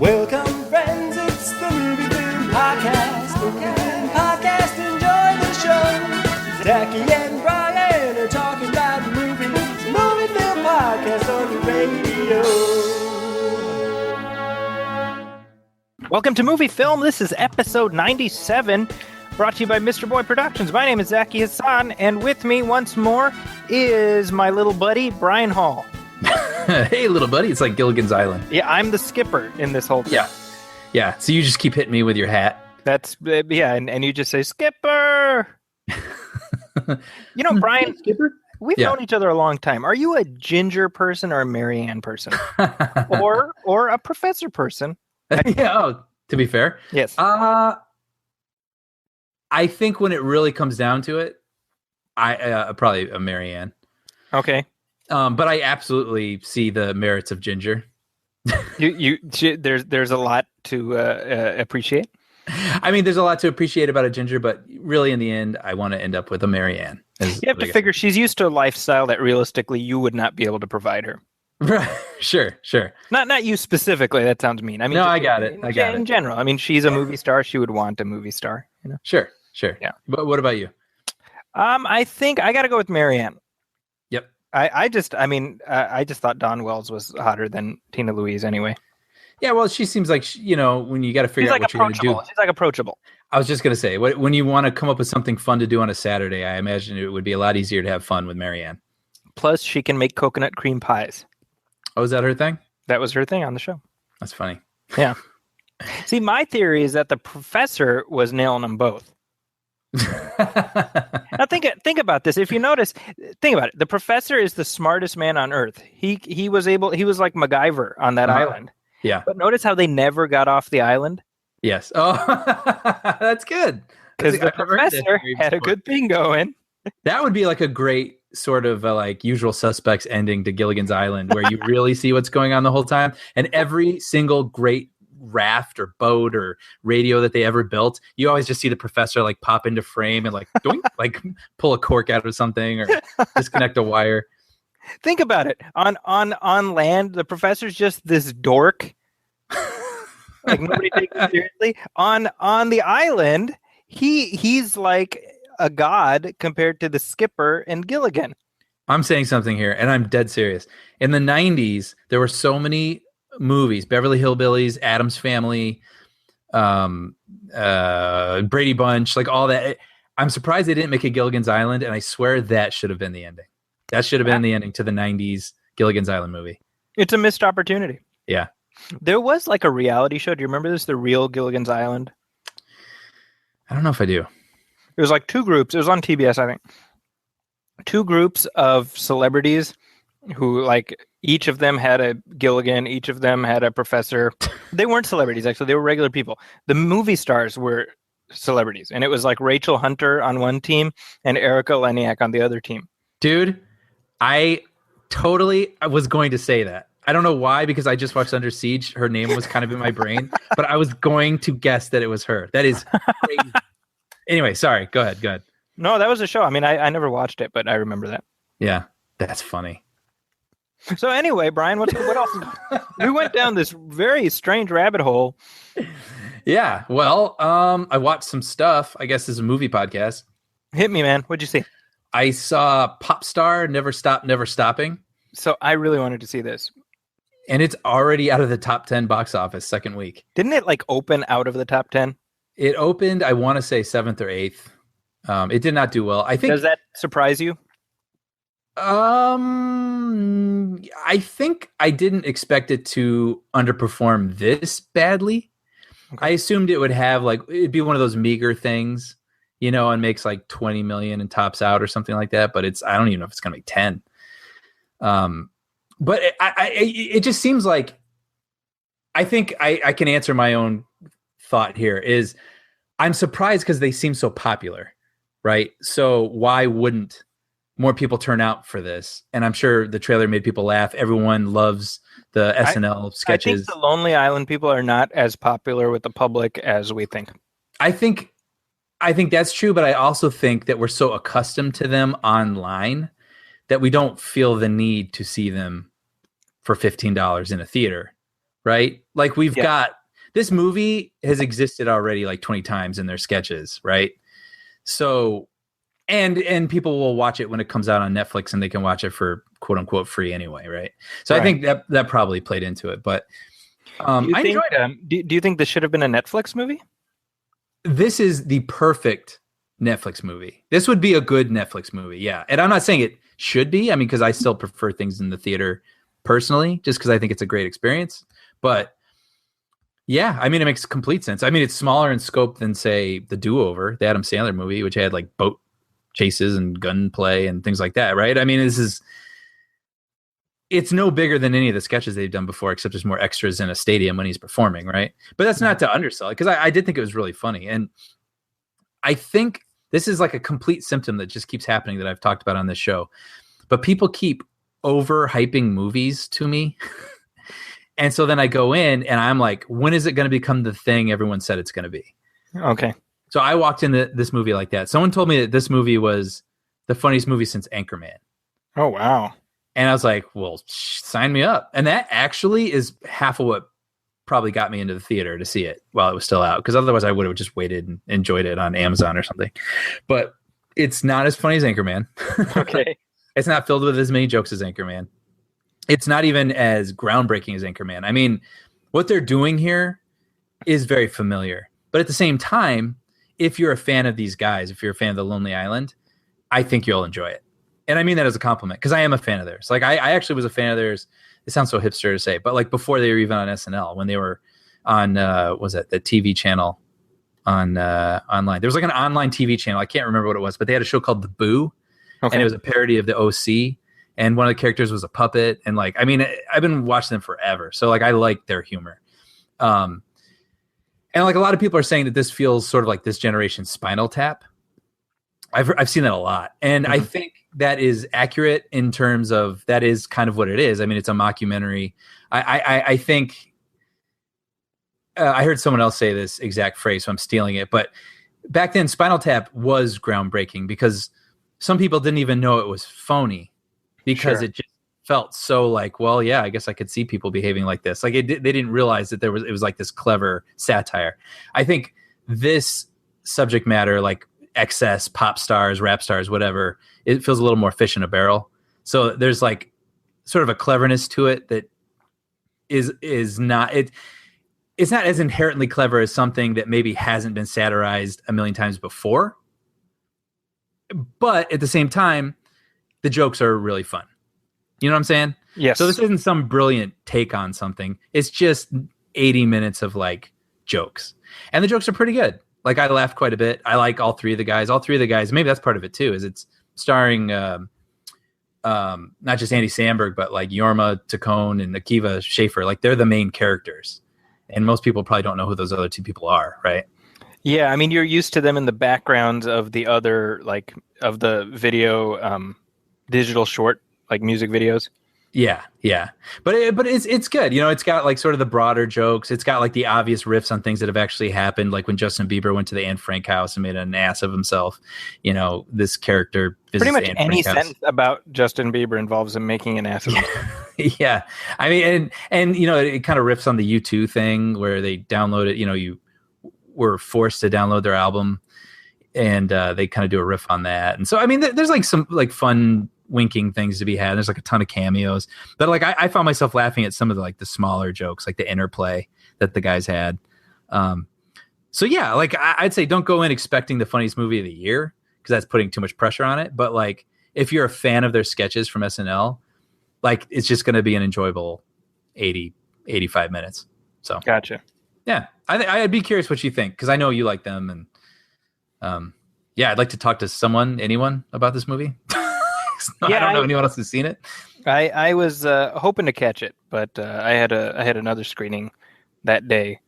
Welcome, friends, it's the Movie Film Podcast. The Movie Film Podcast, enjoy the show. Zaki and Brian are talking about movies. Movie Film Podcast on the radio. Welcome to Movie Film. This is episode 97, brought to you by Mr. Boy Productions. My name is Zaki Hassan, and with me once more is my little buddy, Brian Hall. Hey, little buddy. It's like Gilligan's Island. Yeah, I'm the skipper in this whole thing. Yeah. So you just keep hitting me with your hat. That's, yeah, and you just say, Skipper! You know, Brian, Skipper? We've known each other a long time. Are you a Ginger person or a Marianne person? or a Professor person? To be fair. Yes. I think when it really comes down to it, I probably a Marianne. Okay. But I absolutely see the merits of Ginger. There's a lot to appreciate. I mean, there's a lot to appreciate about a Ginger, but really in the end, I want to end up with a Marianne. You have to figure she's used to a lifestyle that realistically you would not be able to provide her. Right. Sure. Not you specifically. That sounds mean. I mean, no, I got it. In general, I mean, she's a movie star. She would want a movie star. You know. Sure. Yeah. But what about you? I think I got to go with Marianne. Yep. I just thought Dawn Wells was hotter than Tina Louise anyway. Yeah, well, she seems like, when you got to figure out what you're going to do. She's like approachable. I was just going to say, when you want to come up with something fun to do on a Saturday, I imagine it would be a lot easier to have fun with Marianne. Plus, she can make coconut cream pies. Oh, is that her thing? That was her thing on the show. That's funny. Yeah. See, my theory is that the professor was nailing them both. Now think about this. If you notice, think about it. The professor is the smartest man on earth. He was like MacGyver on that island. Yeah. But notice how they never got off the island? Yes. Oh, that's good. Because the professor had a good thing going. That would be like a great sort of like Usual Suspects ending to Gilligan's Island, where you really see what's going on the whole time. And every single great raft or boat or radio that they ever built, you always just see the professor like pop into frame and like doink, like pull a cork out of something or disconnect a wire. Think about it. On land, the professor's just this dork. Like nobody takes him seriously. On the island, he's like a god compared to the skipper and Gilligan. I'm saying something here, and I'm dead serious. In the 90s, there were so many movies: Beverly Hillbillies, Addams Family, Brady Bunch, like all that. I'm surprised they didn't make a Gilligan's Island, and I swear that should have been the ending. That should have been the ending to the 90s Gilligan's Island movie. It's a missed opportunity. Yeah. There was like a reality show. Do you remember this? The Real Gilligan's Island? I don't know if I do. It was like two groups. It was on TBS, I think. Two groups of celebrities who, like, each of them had a Gilligan, each of them had a professor. They weren't celebrities, actually. They were regular people. The movie stars were celebrities. And it was like Rachel Hunter on one team and Erica Leniak on the other team. Dude, I was going to say that. I don't know why, because I just watched Under Siege. Her name was kind of in my brain, but I was going to guess that it was her. That is crazy. Anyway, sorry. Go ahead. No, that was a show. I mean, I never watched it, but I remember that. Yeah, that's funny. So anyway, Brian, what else? We went down this very strange rabbit hole. Yeah, well, I watched some stuff. I guess this is a movie podcast. Hit me, man. What'd you see? I saw Popstar, Never Stop, Never Stopping. So I really wanted to see this. And it's already out of the top 10 box office second week. Didn't it like open out of the top 10? It opened, I want to say 7th or 8th. It did not do well. I think. Does that surprise you? I think I didn't expect it to underperform this badly. Okay. I assumed it would have it'd be one of those meager things, and makes like 20 million and tops out or something like that. But I don't even know if it's going to make 10. But it just seems like, I think I can answer my own thought here is I'm surprised because they seem so popular, right? So why wouldn't more people turn out for this? And I'm sure the trailer made people laugh. Everyone loves the SNL sketches. I think the Lonely Island people are not as popular with the public as we think. I think that's true, but I also think that we're so accustomed to them online that we don't feel the need to see them for $15 in a theater. right? Like we've Yeah. got this movie has existed already like 20 times in their sketches, right? So and people will watch it when it comes out on Netflix and they can watch it for quote unquote free anyway, right? So I Right. think that probably played into it. But Do you I think? enjoyed it. Do you think this should have been a Netflix movie? This is the perfect Netflix movie. This would be a good Netflix movie, yeah. And I'm not saying it should be. I mean, because I still prefer things in the theater personally, just because I think it's a great experience. But yeah, I mean, it makes complete sense. I mean, it's smaller in scope than, say, The Do-Over, the Adam Sandler movie, which had like boat chases and gunplay and things like that, right? I mean, it's no bigger than any of the sketches they've done before, except there's more extras in a stadium when he's performing, right? But that's not to undersell it, because I did think it was really funny. And I think this is like a complete symptom that just keeps happening that I've talked about on this show. But people keep overhyping movies to me. And so then I go in and I'm like, when is it going to become the thing everyone said it's going to be? Okay. So I walked into this movie like that. Someone told me that this movie was the funniest movie since Anchorman. Oh wow. And I was like, well, sign me up. And that actually is half of what probably got me into the theater to see it while it was still out. Because otherwise I would have just waited and enjoyed it on Amazon or something. But it's not as funny as Anchorman. Okay. It's not filled with as many jokes as Anchorman. It's not even as groundbreaking as Anchorman. I mean, what they're doing here is very familiar. But at the same time, if you're a fan of these guys, if you're a fan of The Lonely Island, I think you'll enjoy it. And I mean that as a compliment, because I am a fan of theirs. Like I actually was a fan of theirs. It sounds so hipster to say, but like before they were even on SNL, when they were on was it the TV channel on online? There was like an online TV channel. I can't remember what it was, but they had a show called The Boo, and it was a parody of the OC. And one of the characters was a puppet. And like, I mean, I've been watching them forever, so like I like their humor. And like a lot of people are saying that this feels sort of like this generation's Spinal Tap. I've seen that a lot, and I think that is accurate in terms of that is kind of what it is. I mean, it's a mockumentary. I think I heard someone else say this exact phrase, so I'm stealing it. But back then, Spinal Tap was groundbreaking because some people didn't even know it was phony because it just felt so like, well, yeah, I guess I could see people behaving like this. Like they didn't realize that it was like this clever satire. I think this subject matter, like excess, pop stars, rap stars, whatever, it feels a little more fish in a barrel. So there's like sort of a cleverness to it that is not it's not as inherently clever as something that maybe hasn't been satirized a million times before. But at the same time, the jokes are really fun. You know what I'm saying? Yes. So this isn't some brilliant take on something. It's just 80 minutes of like jokes. And the jokes are pretty good. Like I laughed quite a bit. I like all three of the guys. All three of the guys, maybe that's part of it too, is it's starring not just Andy Samberg, but like Yorma Taccone and Akiva Schaffer. Like they're the main characters. And most people probably don't know who those other two people are, right? Yeah, I mean, you're used to them in the backgrounds of the other, like, of the video, digital short, like music videos. Yeah. But it's good. You know, it's got like sort of the broader jokes. It's got like the obvious riffs on things that have actually happened. Like when Justin Bieber went to the Anne Frank house and made an ass of himself. You know, this character visits Pretty much the Anne any Frank house. sentence about Justin Bieber involves him making an ass of himself. Yeah. I mean, and you know, it kind of riffs on the U2 thing where they download it. You know, you were forced to download their album, and they kind of do a riff on that. And so, I mean, there's like some like fun winking things to be had. There's like a ton of cameos, but like I found myself laughing at some of the like the smaller jokes, like the interplay that the guys had. So yeah, like I'd say don't go in expecting the funniest movie of the year, because that's putting too much pressure on it. But like if you're a fan of their sketches from SNL, like it's just going to be an enjoyable 85 minutes. So Gotcha. yeah, I'd be curious what you think, because I know you like them, and yeah, I'd like to talk to anyone about this movie. I don't know anyone else who's seen it. I was hoping to catch it, but I had another screening that day.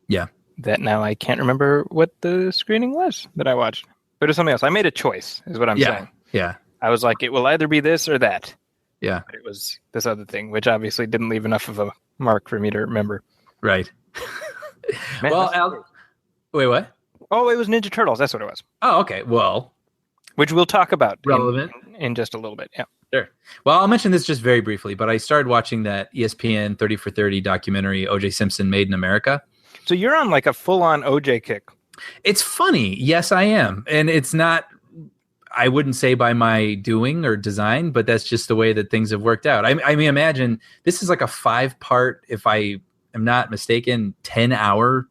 Yeah. That now I can't remember what the screening was that I watched, but it was something else. I made a choice, is what I'm saying. Yeah. I was like, it will either be this or that. Yeah. But it was this other thing, which obviously didn't leave enough of a mark for me to remember. Right. Man, well, wait, what? Oh, it was Ninja Turtles. That's what it was. Oh, okay. Well, Which we'll talk about relevant in just a little bit. Yeah. Sure. Well, I'll mention this just very briefly, but I started watching that ESPN 30 for 30 documentary, O.J. Simpson Made in America. So you're on like a full-on OJ kick. It's funny. Yes, I am. And it's not, I wouldn't say by my doing or design, but that's just the way that things have worked out. I mean, imagine this is like a 5-part, if I am not mistaken, 10-hour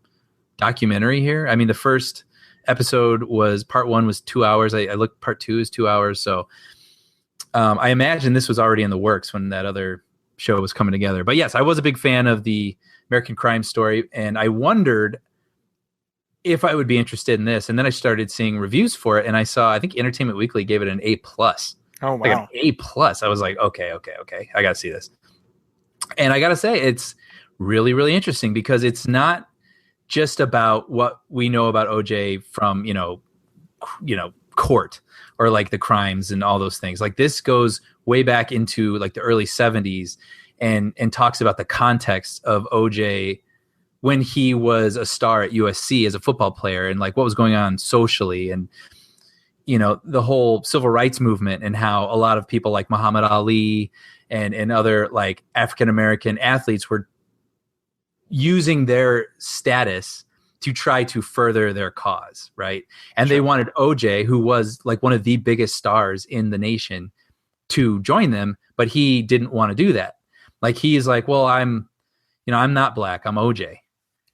documentary here. I mean, the first episode was, part 1 was 2 hours. I looked, part 2 is 2 hours. So I imagine this was already in the works when that other show was coming together. But yes, I was a big fan of the American Crime Story, and I wondered if I would be interested in this. And then I started seeing reviews for it, and I saw, I think Entertainment Weekly gave it an A+. Oh, wow. Like an A+. I was like, okay. I got to see this. And I got to say, it's really, really interesting because it's not just about what we know about OJ from, court or like the crimes and all those things. Like this goes way back into like the early 70s and talks about the context of OJ when he was a star at USC as a football player and like what was going on socially and, the whole civil rights movement and how a lot of people like Muhammad Ali and other like African-American athletes were using their status to try to further their cause, right? And They wanted OJ, who was like one of the biggest stars in the nation, to join them, but he didn't want to do that. Like he's like, well, I'm not black, I'm OJ.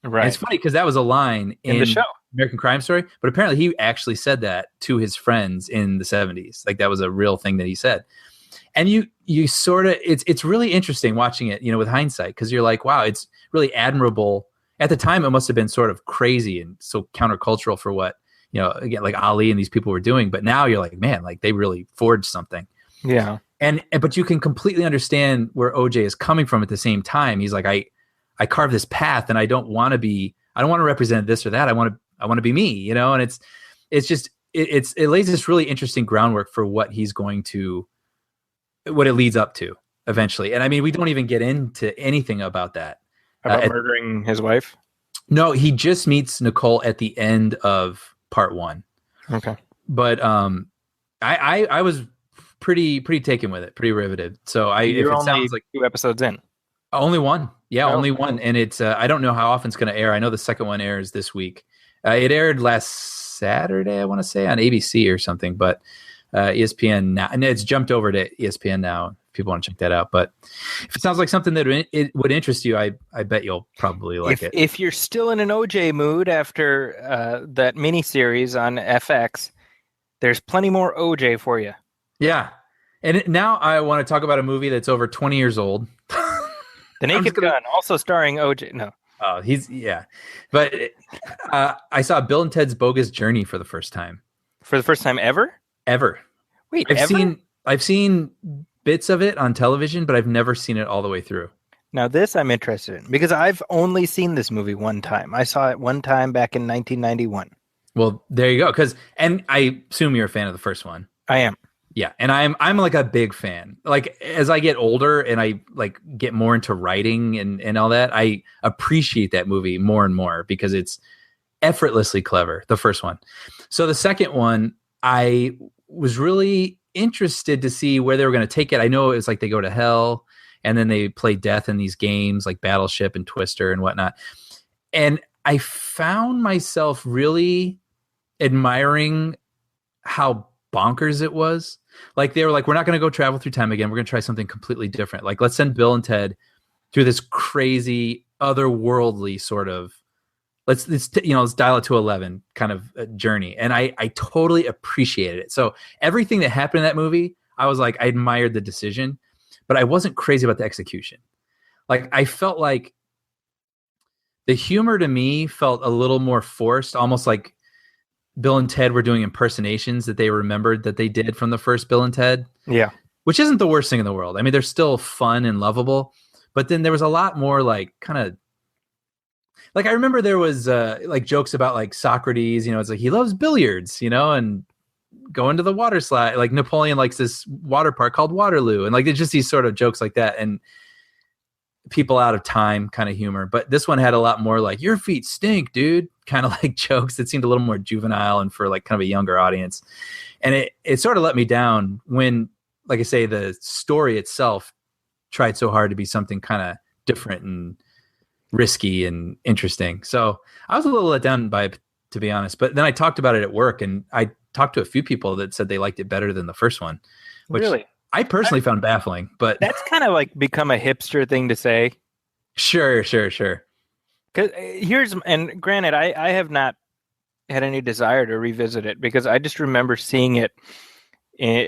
Right. And it's funny because that was a line in the show American Crime Story, but apparently he actually said that to his friends in the 70s. Like that was a real thing that he said. And you sort of, it's really interesting watching it, with hindsight, because you're like, wow, it's really admirable. At the time, it must have been sort of crazy and so countercultural for what, again, like Ali and these people were doing. But now you're like, man, like they really forged something. Yeah. But you can completely understand where OJ is coming from at the same time. He's like, I carved this path and I don't want to represent this or that. I want to be me, and it lays this really interesting groundwork for what it leads up to eventually. And I mean, we don't even get into anything about that. About murdering his wife? No, he just meets Nicole at the end of part 1. Okay. But I was pretty taken with it, pretty riveted. So sounds like 2 episodes in. Only one. Yeah, only one. And it's I don't know how often it's going to air. I know the second one airs this week. It aired last Saturday, I want to say, on ABC or something, but ESPN now, and it's jumped over to ESPN now. People want to check that out, but if it sounds like something that it would interest you, I bet you'll probably like it. If you're still in an OJ mood after that miniseries on FX, there's plenty more OJ for you. Yeah, and now I want to talk about a movie that's over 20 years old. The Naked Gun, also starring OJ. No, but I saw Bill and Ted's Bogus Journey for the first time. For the first time ever? Ever. Wait, I've seen bits of it on television, but I've never seen it all the way through. Now this I'm interested in because I've only seen this movie one time. I saw it one time back in 1991. Well, there you go. And I assume you're a fan of the first one. I am. Yeah, and I'm like a big fan. Like as I get older and I like get more into writing and all that, I appreciate that movie more and more because it's effortlessly clever, the first one. So the second one, I was really interested to see where they were going to take it. I know it was like they go to hell and then they play death in these games like Battleship and Twister and whatnot. And I found myself really admiring how bonkers it was. Like they were like, we're not going to go travel through time again. We're going to try something completely different. Like let's send Bill and Ted through this crazy otherworldly sort of let's dial it to 11 kind of journey. And I totally appreciated it. So everything that happened in that movie, I was like, I admired the decision, but I wasn't crazy about the execution. Like I felt like the humor to me felt a little more forced, almost like Bill and Ted were doing impersonations that they remembered that they did from the first Bill and Ted. Yeah. Which isn't the worst thing in the world. I mean, they're still fun and lovable, but then there was a lot more like kind of like, I remember there was like jokes about like Socrates, it's like he loves billiards, and going to the water slide. Like Napoleon likes this water park called Waterloo. And like, it's just these sort of jokes like that. And people out of time kind of humor. But this one had a lot more like, your feet stink, dude, kind of like jokes that seemed a little more juvenile and for like kind of a younger audience. And it sort of let me down when like I say, the story itself tried so hard to be something kind of different and risky and interesting. So I was a little let down by it, to be honest. But then I talked about it at work, and I talked to a few people that said they liked it better than the first one, which Really? I personally found baffling. But That's kind of like become a hipster thing to say. sure. Because and granted, I have not had any desire to revisit it because I just remember seeing it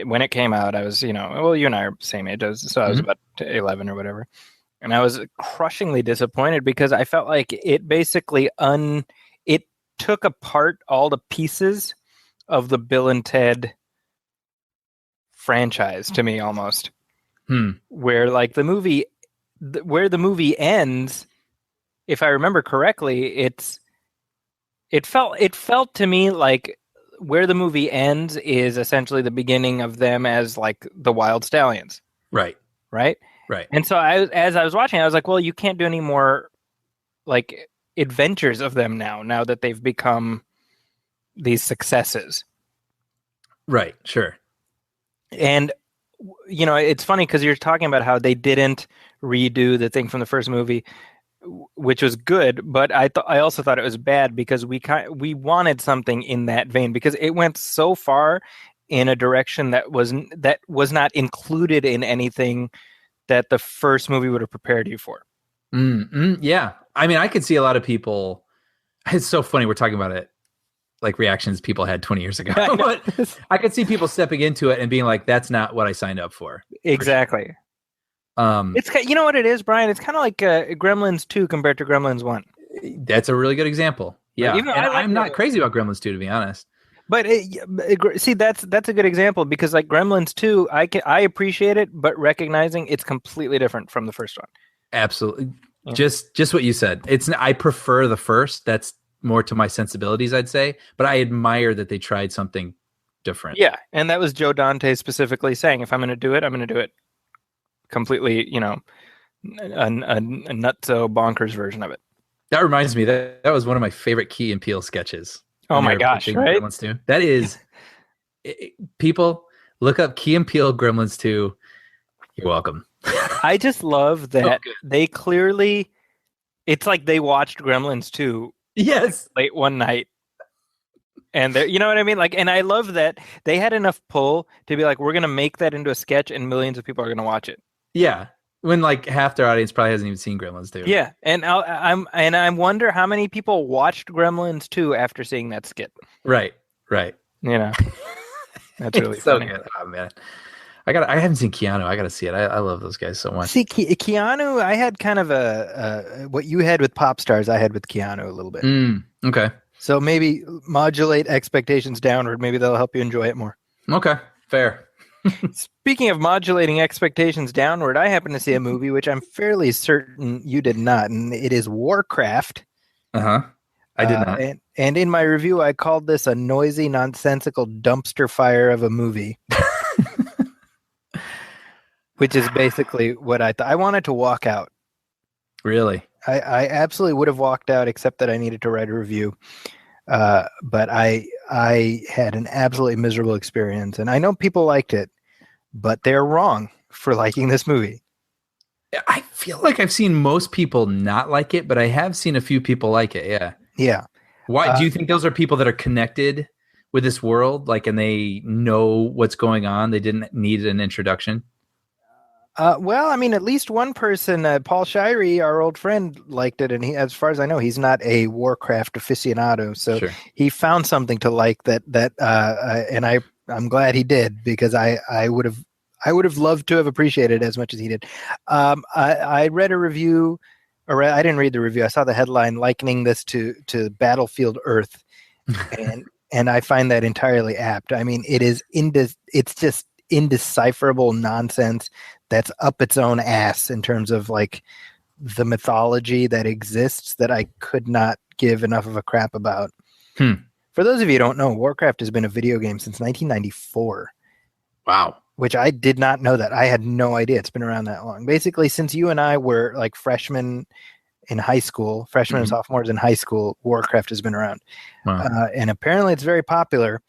when it came out. I was, well, you and I are the same age, so I was about 11 or whatever. And I was crushingly disappointed because I felt like it basically it took apart all the pieces of the Bill and Ted franchise to me almost. Where like the movie ends, if I remember correctly, it felt to me like where the movie ends is essentially the beginning of them as like the Wild Stallions. Right. And so as I was watching, I was like, well, you can't do any more like adventures of them now that they've become these successes. Right. Sure. And it's funny because you're talking about how they didn't redo the thing from the first movie, which was good, but I also thought it was bad because we wanted something in that vein because it went so far in a direction that was not included in anything that the first movie would have prepared you for. Yeah. I mean, I could see a lot of people. It's so funny. We're talking about it like reactions people had 20 years ago. But I could see people stepping into it and being like, that's not what I signed up for. Exactly. It's what it is, Brian. It's kind of like Gremlins 2 compared to Gremlins 1. That's a really I'm not crazy about Gremlins 2, to be honest. But see, that's a good example because like Gremlins 2, I appreciate it, but recognizing it's completely different from the first one. Absolutely. Yeah. Just what you said. I prefer the first. That's more to my sensibilities, I'd say. But I admire that they tried something different. Yeah, and that was Joe Dante specifically saying, if I'm going to do it, I'm going to do it completely, a nutso bonkers version of it. That reminds me that was one of my favorite Key and Peele sketches. Oh my gosh, right? Gremlins 2. That is, people look up Key and Peele Gremlins 2. You're welcome. I just love that they clearly, it's like they watched Gremlins 2 late one night. And you know what I mean? Like, and I love that they had enough pull to be like, we're going to make that into a sketch and millions of people are going to watch it. Yeah. When like half their audience probably hasn't even seen Gremlins 2. Yeah. And I wonder how many people watched Gremlins 2 after seeing that skit. Right. That's really so funny. Good. Oh man. I haven't seen Keanu. I got to see it. I love those guys so much. See, Keanu, I had kind of what you had with Pop Stars, I had with Keanu a little bit. Okay. So maybe modulate expectations downward. Maybe that'll help you enjoy it more. Okay. Fair. Speaking of modulating expectations downward, I happen to see a movie which I'm fairly certain you did not, and it is Warcraft. I did not. And in my review, I called this a noisy, nonsensical dumpster fire of a movie. Which is basically what I thought. I wanted to walk out. Really? I absolutely would have walked out, except that I needed to write a review. But I had an absolutely miserable experience, and I know people liked it, but they're wrong for liking this movie. I feel like I've seen most people not like it, but I have seen a few people like it. Yeah. Yeah. Why do you think those are people that are connected with this world, like, and they know what's going on? They didn't need an introduction. Well, I mean, at least one person, Paul Shirey, our old friend, liked it, and he, as far as I know, he's not a Warcraft aficionado, so he found something to like and I'm glad he did because I would have loved to have appreciated it as much as he did. I read a review, or I didn't read the review. I saw the headline likening this to Battlefield Earth, and I find that entirely apt. I mean, it's just indecipherable nonsense that's up its own ass in terms of like the mythology that exists that I could not give enough of a crap about. For those of you who don't know, Warcraft has been a video game since 1994. Wow. Which I did not know that. I had no idea it's been around that long. Basically, since you and I were like freshmen in high school, and sophomores in high school, Warcraft has been around. Wow. And apparently it's very popular.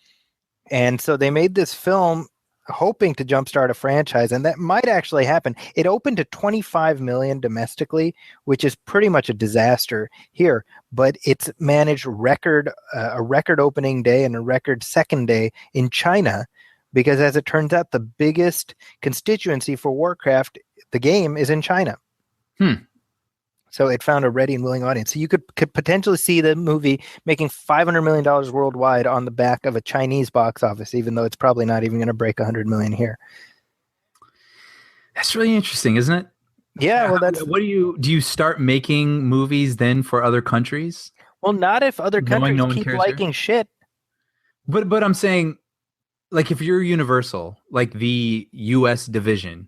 And so they made this film hoping to jumpstart a franchise, and that might actually happen. It opened to 25 million domestically, which is pretty much a disaster here, but it's managed a record opening day and a record second day in China, because as it turns out, the biggest constituency for Warcraft, the game, is in China. So it found a ready and willing audience. So you could potentially see the movie making $500 million worldwide on the back of a Chinese box office, even though it's probably not even going to break $100 million here. That's really interesting, isn't it? Yeah. Well, that's what do you start making movies then for other countries? Well, not if other countries no one keep cares liking shit. But I'm saying, like, if you're Universal, like the U.S. division,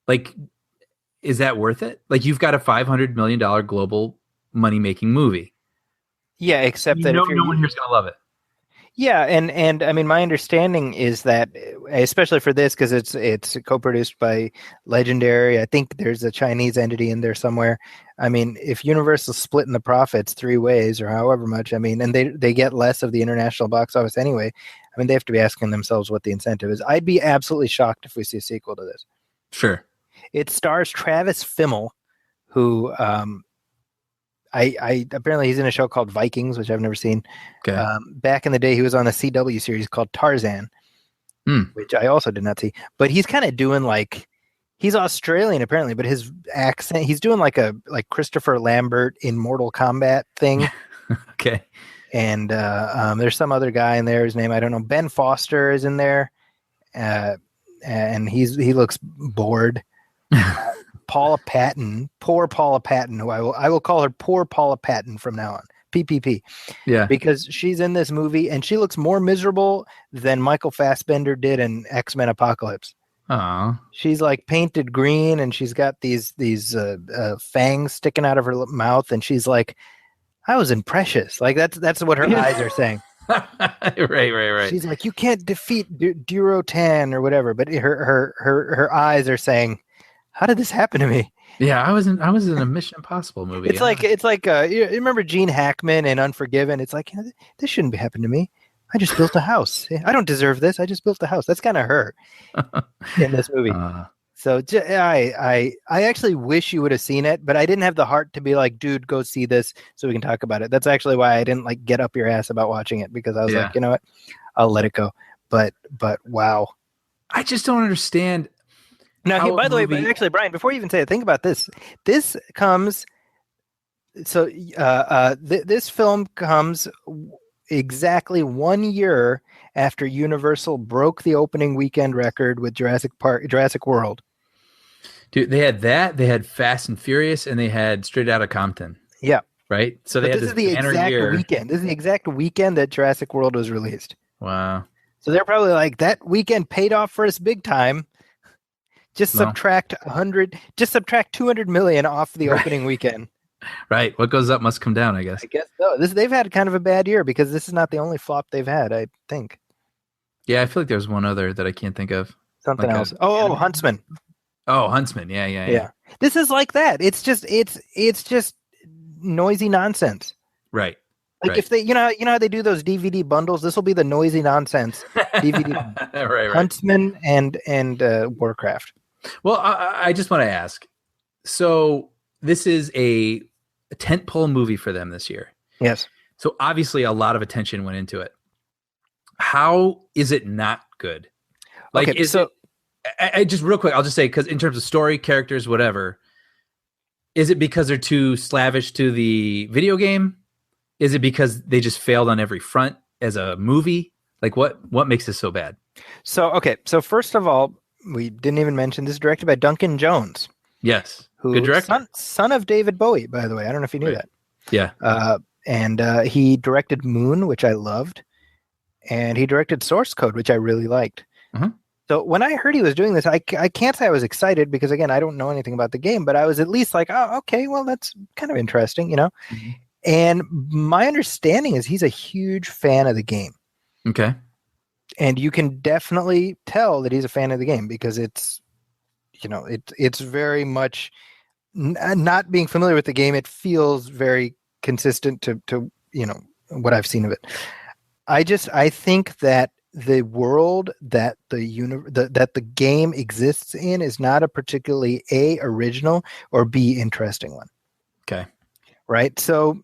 like, is that worth it? Like, you've got a $500 million global money-making movie. Yeah, except that no one here's going to love it. Yeah, and I mean, my understanding is that, especially for this, because it's co-produced by Legendary. I think there's a Chinese entity in there somewhere. I mean, if Universal's splitting the profits 3 ways or however much, I mean, and they get less of the international box office anyway, I mean, they have to be asking themselves what the incentive is. I'd be absolutely shocked if we see a sequel to this. Sure. It stars Travis Fimmel, who I apparently he's in a show called Vikings, which I've never seen. Okay. Back in the day, he was on a CW series called Tarzan, which I also did not see. But he's kind of doing like, he's Australian apparently, but his accent, he's doing like Christopher Lambert in Mortal Kombat thing. Okay. And there's some other guy in there. His name I don't know. Ben Foster is in there, and he looks bored. Paula Patton, poor Paula Patton, who I will call her poor Paula Patton from now on. PPP. Yeah. Because she's in this movie and she looks more miserable than Michael Fassbender did in X-Men Apocalypse. Aww. She's like painted green and she's got these fangs sticking out of her mouth, and she's like, I was in Precious. Like that's what her eyes are saying. Right. She's like, you can't defeat Durotan or whatever, but her eyes are saying, how did this happen to me? Yeah, I was in a Mission Impossible movie. It's like you remember Gene Hackman in Unforgiven? It's like, this shouldn't be happening to me. I just built a house. I don't deserve this. I just built a house. That's kind of her in this movie. So I actually wish you would have seen it, but I didn't have the heart to be like, dude, go see this so we can talk about it. That's actually why I didn't like get up your ass about watching it, because I was like, you know what, I'll let it go. But wow, I just don't understand. Now, by the way, but actually, Brian, before you even say it, think about this. This comes. So this film comes exactly 1 year after Universal broke the opening weekend record with Jurassic World. Dude, they had that. They had Fast and Furious, and they had Straight Outta Compton. Yeah, right. So this is the exact weekend. This is the exact weekend that Jurassic World was released. Wow. So they're probably like, that weekend paid off for us big time. Just subtract 200 million off the opening weekend. Right. What goes up must come down, I guess. I guess so. They've had kind of a bad year, because this is not the only flop they've had, I think. Yeah, I feel like there's one other that I can't think of. Something like else. Huntsman. Oh, Huntsman. Yeah. This is like that. It's just noisy nonsense. Right. Like if they, you know how they do those DVD bundles. This will be the noisy nonsense DVD. right. Huntsman and Warcraft. Well, I just want to ask. So this is a tentpole movie for them this year. Yes. So obviously a lot of attention went into it. How is it not good? Like, okay, I just real quick, I'll just say, because in terms of story, characters, whatever, is it because they're too slavish to the video game? Is it because they just failed on every front as a movie? Like, what makes this so bad? So first of all, we didn't even mention this is directed by Duncan Jones. Yes. Good director. Son of David Bowie, by the way. I don't know if you knew that. Yeah. And he directed Moon, which I loved. And he directed Source Code, which I really liked. Uh-huh. So when I heard he was doing this, I can't say I was excited, because, again, I don't know anything about the game. But I was at least like, oh, okay, well, that's kind of interesting, you know? Mm-hmm. And my understanding is he's a huge fan of the game. Okay. And you can definitely tell that he's a fan of the game, because it's very much not being familiar with the game. It feels very consistent to what I've seen of it. I think that the world that that the game exists in is not a particularly A, original, or B, interesting one. Okay. Right? So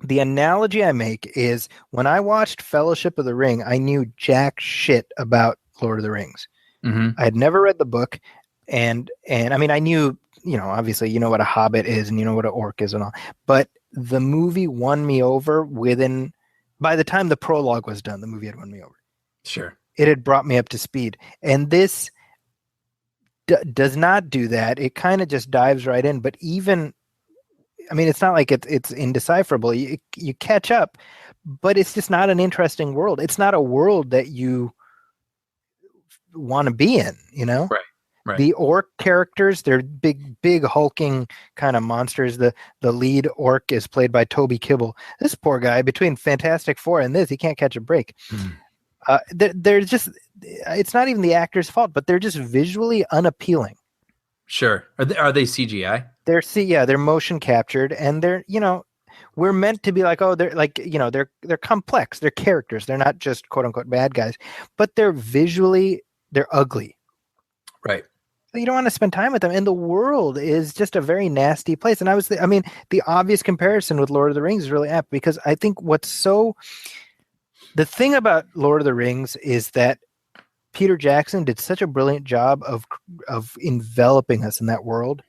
the analogy I make is when I watched Fellowship of the Ring, I knew jack shit about Lord of the Rings. Mm-hmm. I had never read the book, and I mean, I knew, obviously, what a hobbit is and what an orc is and all, but the movie won me over by the time the prologue was done, the movie had won me over. Sure. It had brought me up to speed. And this does not do that. It kind of just dives right in. But even, I mean, it's not like it's indecipherable. You catch up, but it's just not an interesting world. It's not a world that you want to be in, Right. The orc characters, they're big hulking kind of monsters. The lead orc is played by Toby Kibble. This poor guy, between Fantastic Four and this, he can't catch a break. They're just, it's not even the actor's fault, but they're just visually unappealing. Sure. Are they CGI? They're motion captured, and they're, we're meant to be like, oh, they're like, they're complex. They're characters. They're not just quote unquote bad guys, but they're ugly. Right. So you don't want to spend time with them. And the world is just a very nasty place. And the obvious comparison with Lord of the Rings is really apt, because I think the thing about Lord of the Rings is that Peter Jackson did such a brilliant job of enveloping us in that world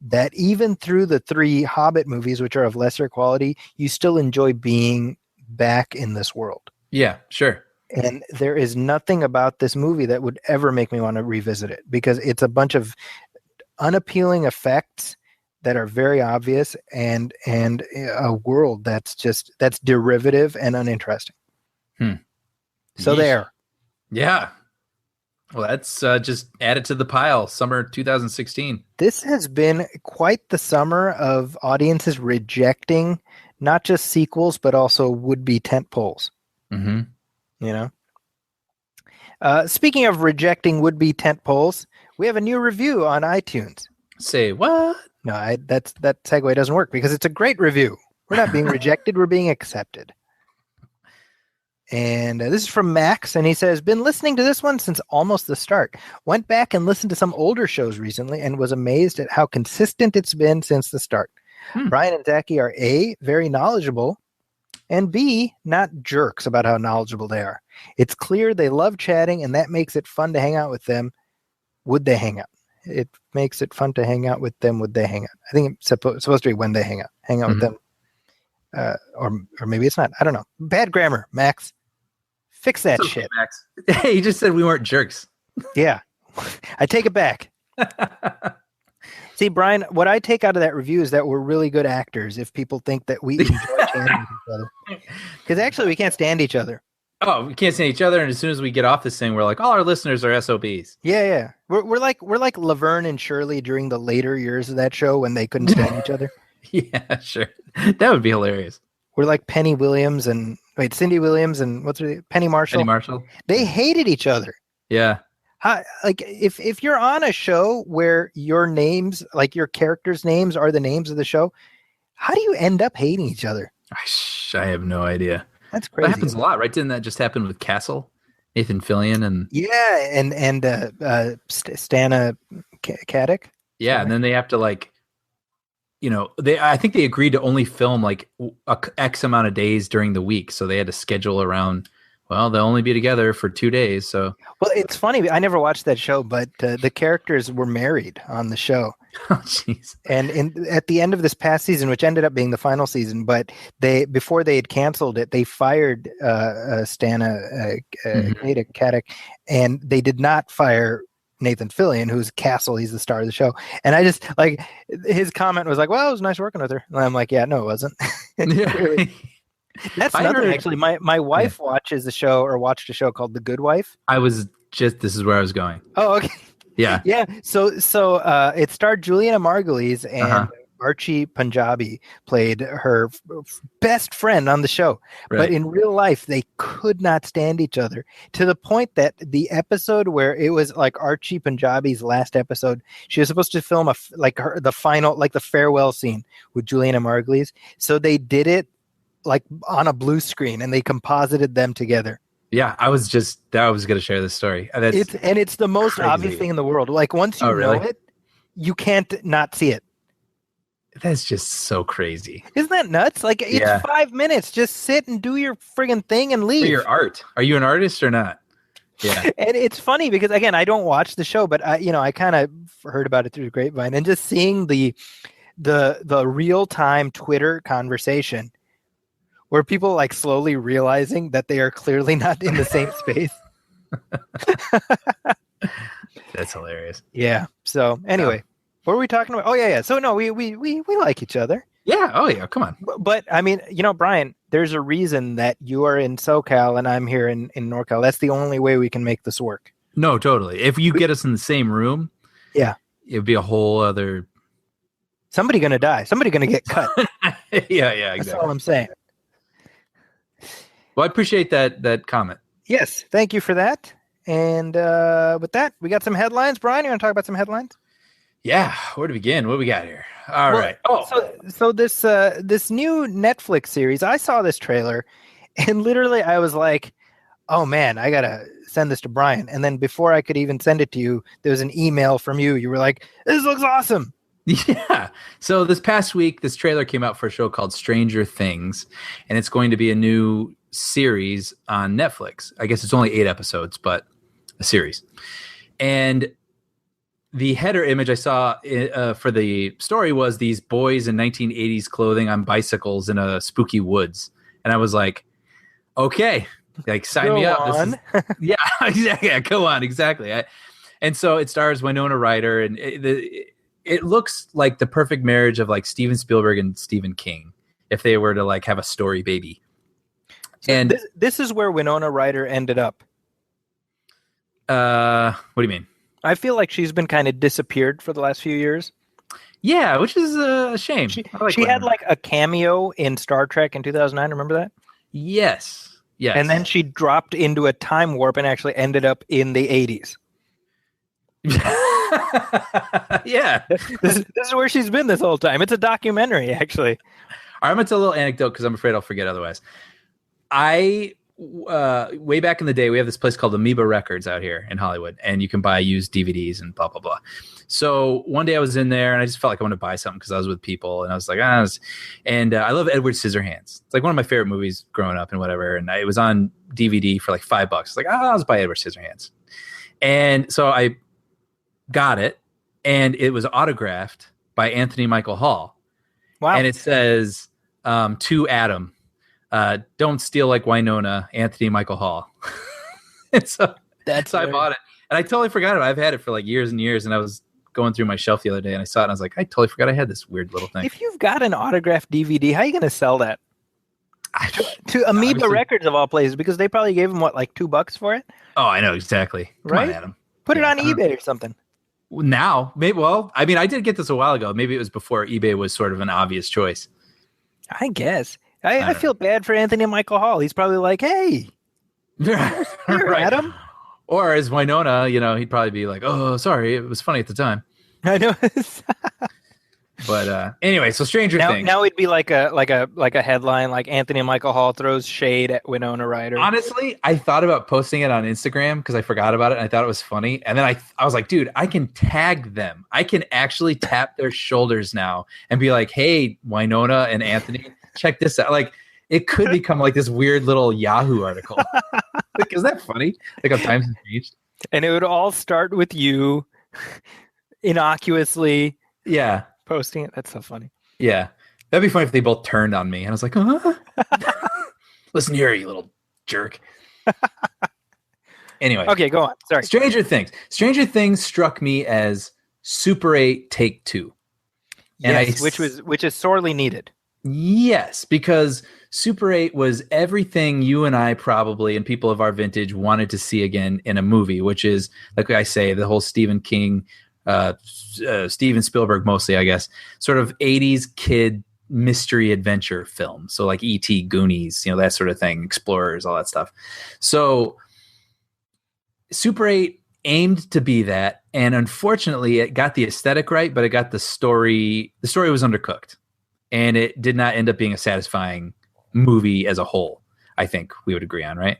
that even through the 3 Hobbit movies, which are of lesser quality, you still enjoy being back in this world. Yeah, sure. And there is nothing about this movie that would ever make me want to revisit it, because it's a bunch of unappealing effects that are very obvious, and a world that's derivative and uninteresting. So Yeesh. there. Yeah. Well, that's just added to the pile. Summer 2016. This has been quite the summer of audiences rejecting not just sequels, but also would-be tentpoles. Mm-hmm. Speaking of rejecting would-be tentpoles, we have a new review on iTunes. Say what? No, that segue doesn't work, because it's a great review. We're not being rejected, we're being accepted. And this is from Max, and he says, been listening to this one since almost the start. Went back and listened to some older shows recently and was amazed at how consistent it's been since the start. Brian and Zaki are A, very knowledgeable, and B, not jerks about how knowledgeable they are. It's clear they love chatting, and that makes it fun to hang out with them. Would they hang out? It makes it fun to hang out with them. Would they hang out? I think it's supposed to be when they hang out. Hang out with them. Or maybe it's not. I don't know. Bad grammar, Max. Fix that shit. Max. Hey, you just said we weren't jerks. Yeah. I take it back. See, Brian, what I take out of that review is that we're really good actors if people think that we enjoy chatting with each other. Because actually, we can't stand each other. Oh, we can't stand each other, and as soon as we get off this thing, we're like, all our listeners are SOBs. Yeah. We're like Laverne and Shirley during the later years of that show when they couldn't stand each other. Yeah, sure. That would be hilarious. We're like Cindy Williams and Penny Marshall. Penny Marshall. They hated each other. Yeah. If you're on a show where your names, like your characters' names, are the names of the show, how do you end up hating each other? I have no idea. That's crazy. That happens a lot, right? Didn't that just happen with Castle? Nathan Fillion and Stana Katic. Yeah, and then they have to I think they agreed to only film like X amount of days during the week, so they had to schedule around. Well, they'll only be together for 2 days, so. Well, it's funny. I never watched that show, but the characters were married on the show. Oh, jeez. And at the end of this past season, which ended up being the final season, but before they had canceled it, they fired Stana Katic, and they did not fire Nathan Fillion, who's Castle. He's the star of the show. And I just his comment was like, well, it was nice working with her. And I'm like, yeah, no, it wasn't. Really, that's nothing. Actually, my wife watched a show called The Good Wife. This is where I was going. Oh, okay. Yeah. Yeah. So it starred Juliana Margulies, and Archie Punjabi played her best friend on the show. Right. But in real life, they could not stand each other, to the point that the episode where it was like Archie Punjabi's last episode, she was supposed to film the final, like the farewell scene with Juliana Margulies. So they did it like on a blue screen, and they composited them together. Yeah, I was going to share this story. It's the most crazy. obvious thing in the world. Like once you know it, you can't not see it. That's just so crazy. Isn't that nuts? Like it's 5 minutes. Just sit and do your friggin' thing and leave. For your art. Are you an artist or not? Yeah. And it's funny because again, I don't watch the show, but I kind of heard about it through the grapevine, and just seeing the real time Twitter conversation where people like slowly realizing that they are clearly not in the same space. That's hilarious. Yeah. So anyway, what were we talking about? Oh yeah. So no, we like each other. Yeah. Oh yeah. Come on. But I mean, Brian, there's a reason that you are in SoCal and I'm here in NorCal. That's the only way we can make this work. No, totally. If you get us in the same room, yeah, it'd be a whole other. Somebody gonna die. Somebody gonna get cut. Yeah. Exactly. That's all I'm saying. Well, I appreciate that comment. Yes, thank you for that. And with that, we got some headlines. Brian, you want to talk about some headlines? Yeah, where to begin? What do we got here? All right. Oh, so this new Netflix series, I saw this trailer, and literally I was like, "Oh man, I gotta send this to Brian." And then before I could even send it to you, there was an email from you. You were like, "This looks awesome." Yeah. So this past week, this trailer came out for a show called Stranger Things, and it's going to be a new series on Netflix. I guess it's only 8 episodes, but a series. And the header image I saw for the story was these boys in 1980s clothing on bicycles in a spooky woods. And I was like, okay, like sign me up. Yeah, go on. Exactly. And so it stars Winona Ryder, and it looks like the perfect marriage of like Steven Spielberg and Stephen King if they were to like have a story baby. So and this is where Winona Ryder ended up. What do you mean? I feel like she's been kind of disappeared for the last few years. Yeah, which is a shame. She had like a cameo in Star Trek in 2009. Remember that? Yes. And then she dropped into a time warp and actually ended up in the 80s. Yeah. This is where she's been this whole time. It's a documentary, actually. I'm going to tell a little anecdote because I'm afraid I'll forget otherwise. Way back in the day, we have this place called Amoeba Records out here in Hollywood, and you can buy used DVDs and blah, blah, blah. So one day I was in there and I just felt like I wanted to buy something because I was with people, and I was like, I love Edward Scissorhands. It's like one of my favorite movies growing up and whatever. And it was on DVD for like $5. It's like, I'll just buy Edward Scissorhands. And so I got it, and it was autographed by Anthony Michael Hall. Wow. And it says, to Adam, don't steal like Winona, Anthony Michael Hall. And so I bought it, and I totally forgot it. I've had it for like years and years, and I was going through my shelf the other day and I saw it and I was like, I totally forgot I had this weird little thing. If you've got an autographed DVD, how are you going to sell that? To Amoeba Records of all places, because they probably gave him what, like $2 for it? Oh, I know exactly. Come right? on, Adam. Put it on eBay or something. Now, maybe. Well, I mean, I did get this a while ago. Maybe it was before eBay was sort of an obvious choice. I guess. I feel bad for Anthony Michael Hall. He's probably like, hey, here, right. Adam. Or as Winona, he'd probably be like, oh, sorry, it was funny at the time. I know. But anyway, so Stranger Things. Now it'd be like a headline, like Anthony Michael Hall throws shade at Winona Ryder. Honestly, I thought about posting it on Instagram because I forgot about it and I thought it was funny. And then I was like, dude, I can tag them. I can actually tap their shoulders now and be like, hey, Winona and Anthony, check this out. Like, it could become like this weird little Yahoo article. Like, isn't that funny? Like, how times have changed. And it would all start with you innocuously. Yeah. Posting it. That's so funny. Yeah. That'd be funny if they both turned on me and I was like, listen here, you little jerk. Anyway. Okay, go on. Sorry. Stranger Things struck me as Super 8 Take 2. Yes, which is sorely needed. Yes, because Super 8 was everything you and I probably, and people of our vintage, wanted to see again in a movie, which is, like I say, the whole Stephen King, Steven Spielberg mostly, I guess, sort of 80s kid mystery adventure film. So like E.T., Goonies, that sort of thing, Explorers, all that stuff. So Super 8 aimed to be that, and unfortunately it got the aesthetic right, but it got the story was undercooked. And it did not end up being a satisfying movie as a whole. I think we would agree on, right?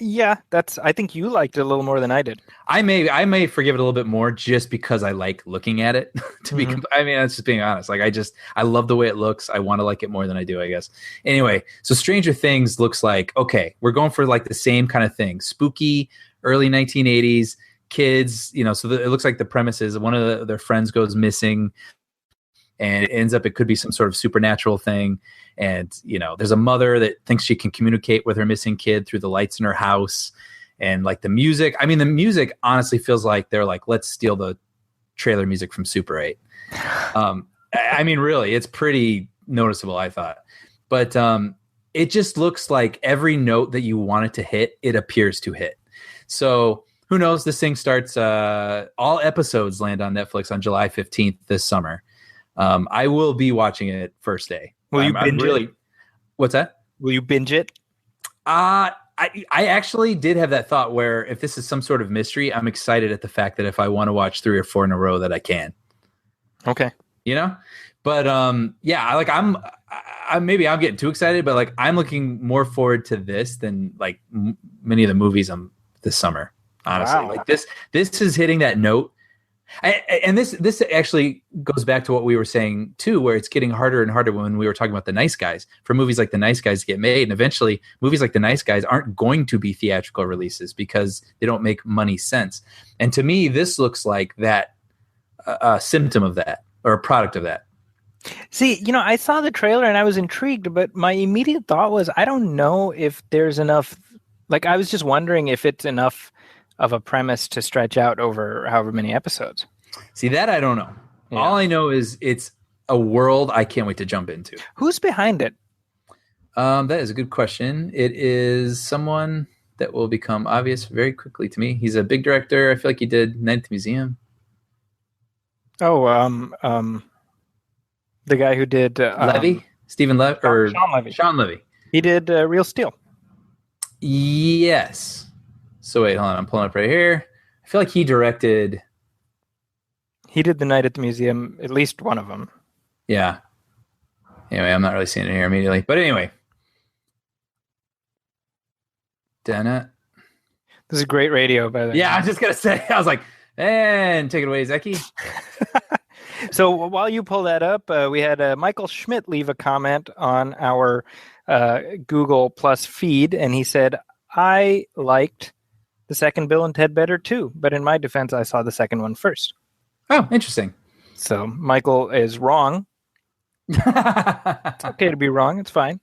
Yeah, I think you liked it a little more than I did. I may forgive it a little bit more just because I like looking at it. Mhm. I mean, that's just being honest. Like I love the way it looks. I want to like it more than I do, I guess. Anyway, so Stranger Things looks like, okay, we're going for like the same kind of thing. Spooky, early 1980s, kids, so it looks like the premise is one of their friends goes missing, and it ends up, it could be some sort of supernatural thing. And, there's a mother that thinks she can communicate with her missing kid through the lights in her house. And like the music honestly feels like they're like, let's steal the trailer music from Super 8. I mean, really, it's pretty noticeable, I thought. But it just looks like every note that you want it to hit, it appears to hit. So who knows? This thing starts, all episodes land on Netflix on July 15th this summer. I will be watching it first day. Will you binge it? What's that? Will you binge it? I actually did have that thought where if this is some sort of mystery, I'm excited at the fact that if I want to watch 3 or 4 in a row that I can. Okay. But yeah, like I'm maybe I'm getting too excited, but like I'm looking more forward to this than like many of the movies this summer. Honestly, Wow. like this is hitting that note. And this actually goes back to what we were saying too, where it's getting harder and harder when we were talking about The Nice Guys, for movies like The Nice Guys to get made. And eventually movies like The Nice Guys aren't going to be theatrical releases because they don't make money sense. And to me, this looks like that a symptom of that, or a product of that. See, I saw the trailer and I was intrigued, but my immediate thought was, I don't know if there's enough. Like, I was just wondering if it's enough of a premise to stretch out over however many episodes. See, that I don't know. Yeah. All I know is it's a world I can't wait to jump into. Who's behind it? That is a good question. It is someone that will become obvious very quickly to me. He's a big director. I feel like he did Night at the Museum. Oh, the guy who did Levy? Stephen Levy? Or Sean Levy. Sean Levy. He did Real Steel. Yes. So wait, hold on. I'm pulling up right here. I feel like he directed. He did The Night at the Museum, at least one of them. Yeah. Anyway, I'm not really seeing it here immediately. But anyway. Dana. This is great radio, by the way. Yeah, I was just going to say. I was like, and take it away, Zaki. So while you pull that up, we had Michael Schmidt leave a comment on our Google Plus feed, and he said, I liked the second Bill and Ted better too, but in my defense, I saw the second one first. Oh, interesting. So Michael is wrong. It's okay to be wrong. It's fine.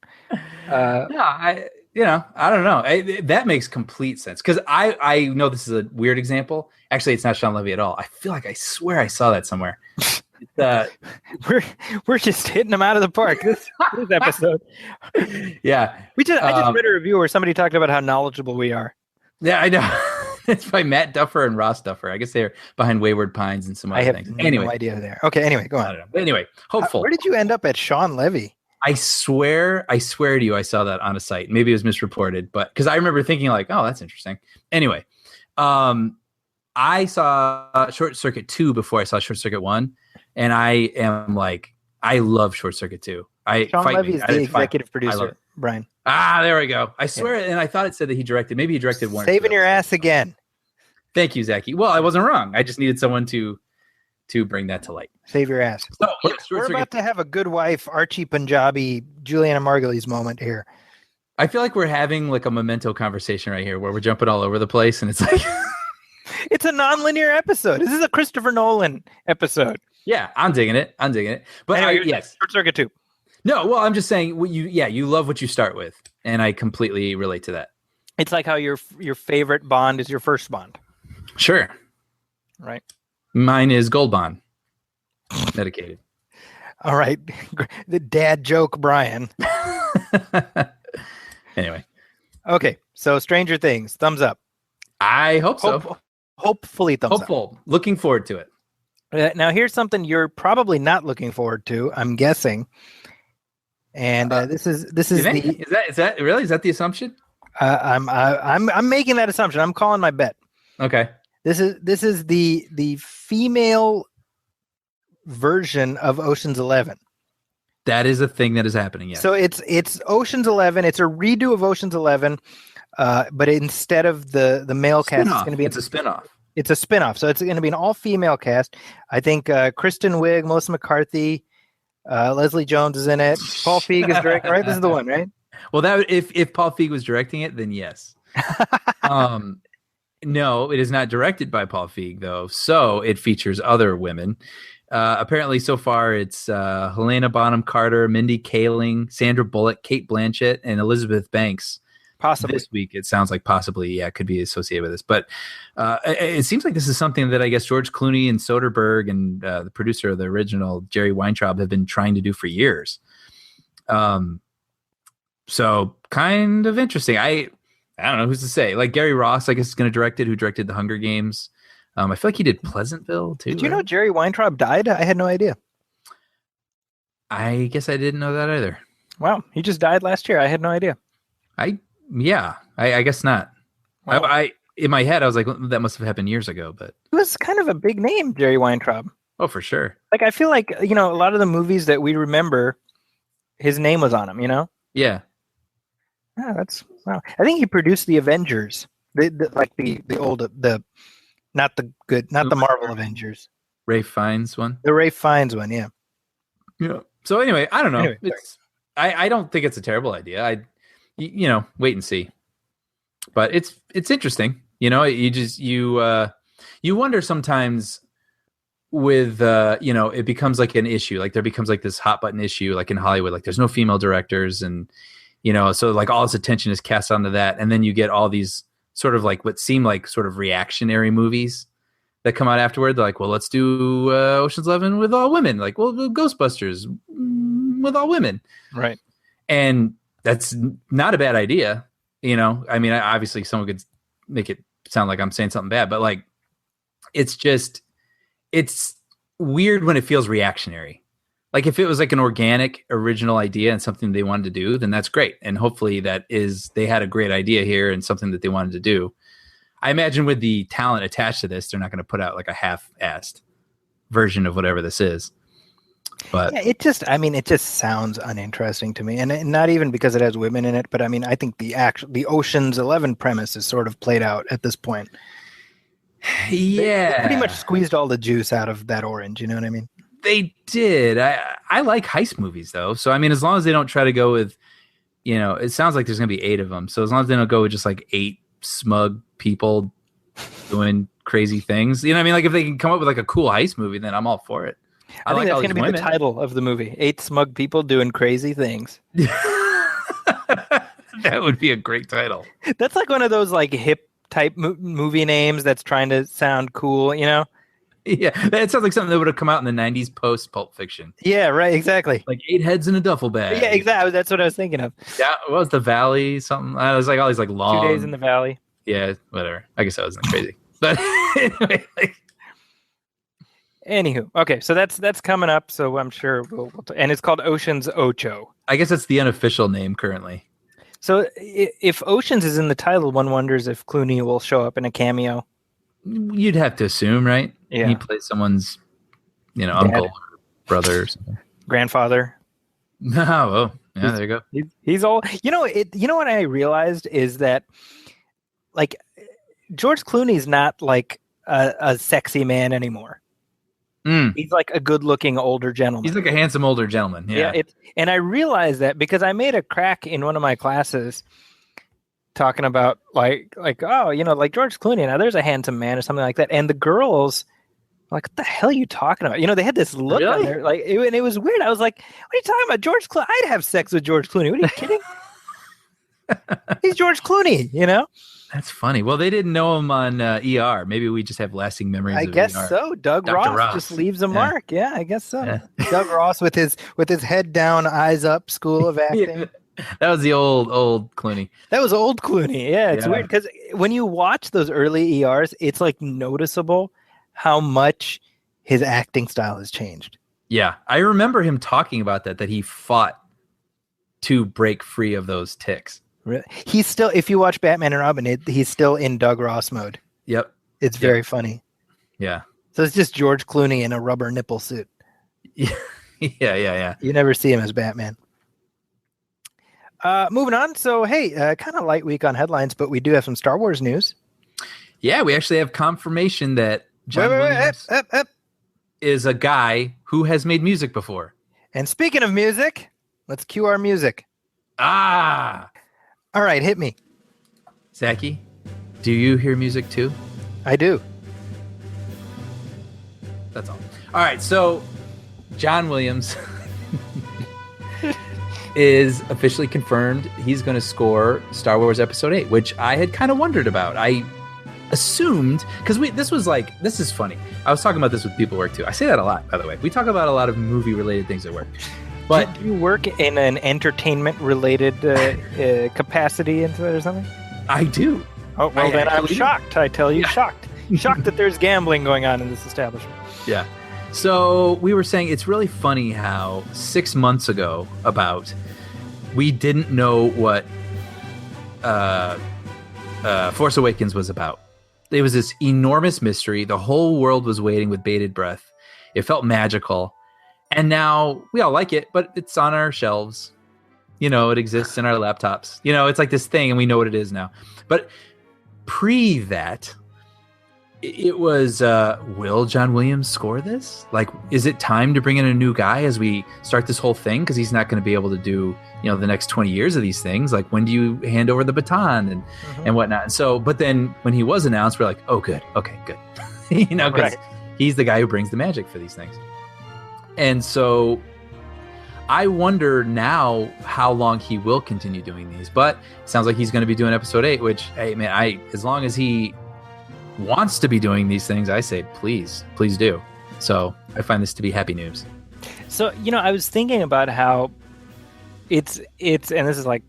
I don't know. That makes complete sense, because I know this is a weird example. Actually, it's not Sean Levy at all. I feel like I swear I saw that somewhere. We're just hitting them out of the park this episode. Yeah, I just read a review where somebody talked about how knowledgeable we are. Yeah, I know. It's by Matt Duffer and Ross Duffer. I guess they're behind Wayward Pines and some other things. I have no idea there. Okay, anyway, go on. I don't know. But anyway, hopeful. Where did you end up at Sean Levy? I swear to you, I saw that on a site. Maybe it was misreported, but because I remember thinking like, oh, that's interesting. Anyway, I saw Short Circuit 2 before I saw Short Circuit 1, and I am like, I love Short Circuit 2. Sean Levy is the executive producer, Brian. There we go. I swear, and I thought it said that he directed. Maybe he directed one. Saving your ass again. Thank you, Zaki. Well, I wasn't wrong. I just needed someone to bring that to light. Save your ass. So, we're about to have a good wife, Archie Punjabi, Juliana Margulies moment here. I feel like we're having like a memento conversation right here where we're jumping all over the place, and it's like it's a non-linear episode. This is a Christopher Nolan episode. Yeah, I'm digging it. But anyway, yes, Short Circuit 2. No, well, I'm just saying you love what you start with, and I completely relate to that. It's like how your favorite Bond is your first Bond. Sure. Right. Mine is Gold Bond. Medicated. All right. The dad joke, Brian. Anyway. Okay. So Stranger Things, thumbs up. I hope so. Hopefully thumbs up. Looking forward to it. Now here's something you're probably not looking forward to, I'm guessing. And this is that really? Is that the assumption? I'm making that assumption. I'm calling my bet. Okay. This is the female version of Ocean's 11. That is a thing that is happening. Yeah. So it's Ocean's 11. It's a redo of Ocean's 11. but instead of the male cast, it's going to be It's a spinoff. It's a spinoff, so it's going to be an all-female cast. I think Kristen Wiig, Melissa McCarthy, Leslie Jones is in it. Paul Feig is directing. Right, this is the one, right? Well, that if Paul Feig was directing it, then yes. No, it is not directed by Paul Feig, though. So it features other women. Apparently, so far, it's Helena Bonham Carter, Mindy Kaling, Sandra Bullock, Kate Blanchett, and Elizabeth Banks. Possibly This week, it sounds like possibly, yeah, could be associated with this. But it seems like this is something that I guess George Clooney and Soderbergh and the producer of the original, Jerry Weintraub, have been trying to do for years. So kind of interesting. I don't know who's to say. Like Gary Ross, I guess, is going to direct it, who directed The Hunger Games. I feel like he did Pleasantville, too. Did you know Jerry Weintraub died? I had no idea. I guess I didn't know that either. Wow, he just died last year. I had no idea. I guess not. Wow. I in my head, I was like, well, that must have happened years ago, but He was kind of a big name, Jerry Weintraub. oh, for sure. Like, I feel like, a lot of the movies that we remember, his name was on them, Yeah. Yeah, wow. I think he produced the Avengers, the old, not the Marvel Avengers, Ray Fiennes one. the Ray Fiennes one. Yeah. Yeah. So anyway, I don't know. Anyway, I don't think it's a terrible idea. Wait and see. But it's interesting. You wonder sometimes with it becomes like an issue. Like there becomes like this hot button issue, like in Hollywood. Like there's no female directors, and so like all this attention is cast onto that, and then you get all these sort of like what seem like sort of reactionary movies that come out afterward. They're like, well, let's do Ocean's 11 with all women. Like, well, Ghostbusters with all women. Right. And that's not a bad idea. I mean, obviously someone could make it sound like I'm saying something bad, but like, it's weird when it feels reactionary. Like if it was like an organic original idea and something they wanted to do, then that's great. And hopefully they had a great idea here and something that they wanted to do. I imagine with the talent attached to this, they're not going to put out like a half-assed version of whatever this is. But yeah, it just sounds uninteresting to me, and not even because it has women in it, but I mean, I think the Ocean's 11 premise is sort of played out at this point. Yeah, they pretty much squeezed all the juice out of that orange. You know what I mean? They did. I like heist movies though, so I mean, as long as they don't try to go with, it sounds like there's gonna be 8 of them. So as long as they don't go with just like 8 smug people doing crazy things, I mean, like if they can come up with like a cool heist movie, then I'm all for it. I think that's going to be the title of the movie: 8 smug people doing crazy things. That would be a great title. That's like one of those like hip type movie names that's trying to sound cool, Yeah, that sounds like something that would have come out in the 90s post Pulp Fiction. Yeah, right, exactly. Like 8 heads in a duffel bag. Yeah, exactly. That's what I was thinking of. Yeah, what was The Valley? Something. I was like all these like long 2 Days in the Valley. Yeah, whatever. I guess that wasn't crazy. But anyway, Anywho, okay, so that's coming up. So I'm sure and it's called Ocean's Ocho. I guess that's the unofficial name currently. So if Ocean's is in the title, one wonders if Clooney will show up in a cameo. You'd have to assume, right? Yeah. He plays someone's, uncle, or brother, or something. Grandfather. No, well, yeah, there you go. He's all. You know what I realized is that, like, George Clooney's not like a sexy man anymore. He's like a good-looking older gentleman. He's like a handsome older gentleman. Yeah. And I realized that because I made a crack in one of my classes talking about like like George Clooney. Now there's a handsome man or something like that, and the girls were like, what the hell are you talking about? They had this look on there, like, and it was weird. I was like, what are you talking about, George Clooney? I'd have sex with George Clooney. What are you kidding? He's George Clooney. That's funny. Well, they didn't know him on ER. Maybe we just have lasting memories. I of guess ER. so. Dr. Ross just leaves a mark. Yeah, I guess so. Yeah. Doug Ross with his head down, eyes up, School of Acting. That was the old Clooney. That was old Clooney. Yeah, it's weird because when you watch those early ERs, it's like noticeable how much his acting style has changed. Yeah, I remember him talking about that he fought to break free of those tics. Really? He's still, if you watch Batman and Robin, he's still in Doug Ross mode. Yep. It's very funny. Yeah. So it's just George Clooney in a rubber nipple suit. Yeah. You never see him as Batman. Moving on. So, hey, kind of light week on headlines, but we do have some Star Wars news. Yeah, we actually have confirmation that John Williams is a guy who has made music before. And speaking of music, let's cue our music. Ah! All right, hit me. Zaki, do you hear music too? I do. That's all. All right, so John Williams is officially confirmed he's going to score Star Wars Episode 8, which I had kind of wondered about. I assumed, because this is funny. I was talking about this with people at work too. I say that a lot, by the way. We talk about a lot of movie-related things at work. But do you work in an entertainment-related capacity or something? I do. Oh, well, then I'm shocked. I tell you, shocked. Shocked that there's gambling going on in this establishment. Yeah. So we were saying it's really funny how 6 months ago we didn't know what Force Awakens was about. It was this enormous mystery. The whole world was waiting with bated breath. It felt magical. And now we all like it, but it's on our shelves. It exists in our laptops. It's like this thing and we know what it is now. But pre that, it was, will John Williams score this? Like, is it time to bring in a new guy as we start this whole thing? Because he's not going to be able to do, the next 20 years of these things. Like, when do you hand over the baton and whatnot? And so, but then when he was announced, we're like, oh, good. Okay, good. Because he's the guy who brings the magic for these things. And so I wonder now how long he will continue doing these. But it sounds like he's going to be doing Episode 8, which, hey, man, as long as he wants to be doing these things, I say please do. So I find this to be happy news. So I was thinking about how it's and this is like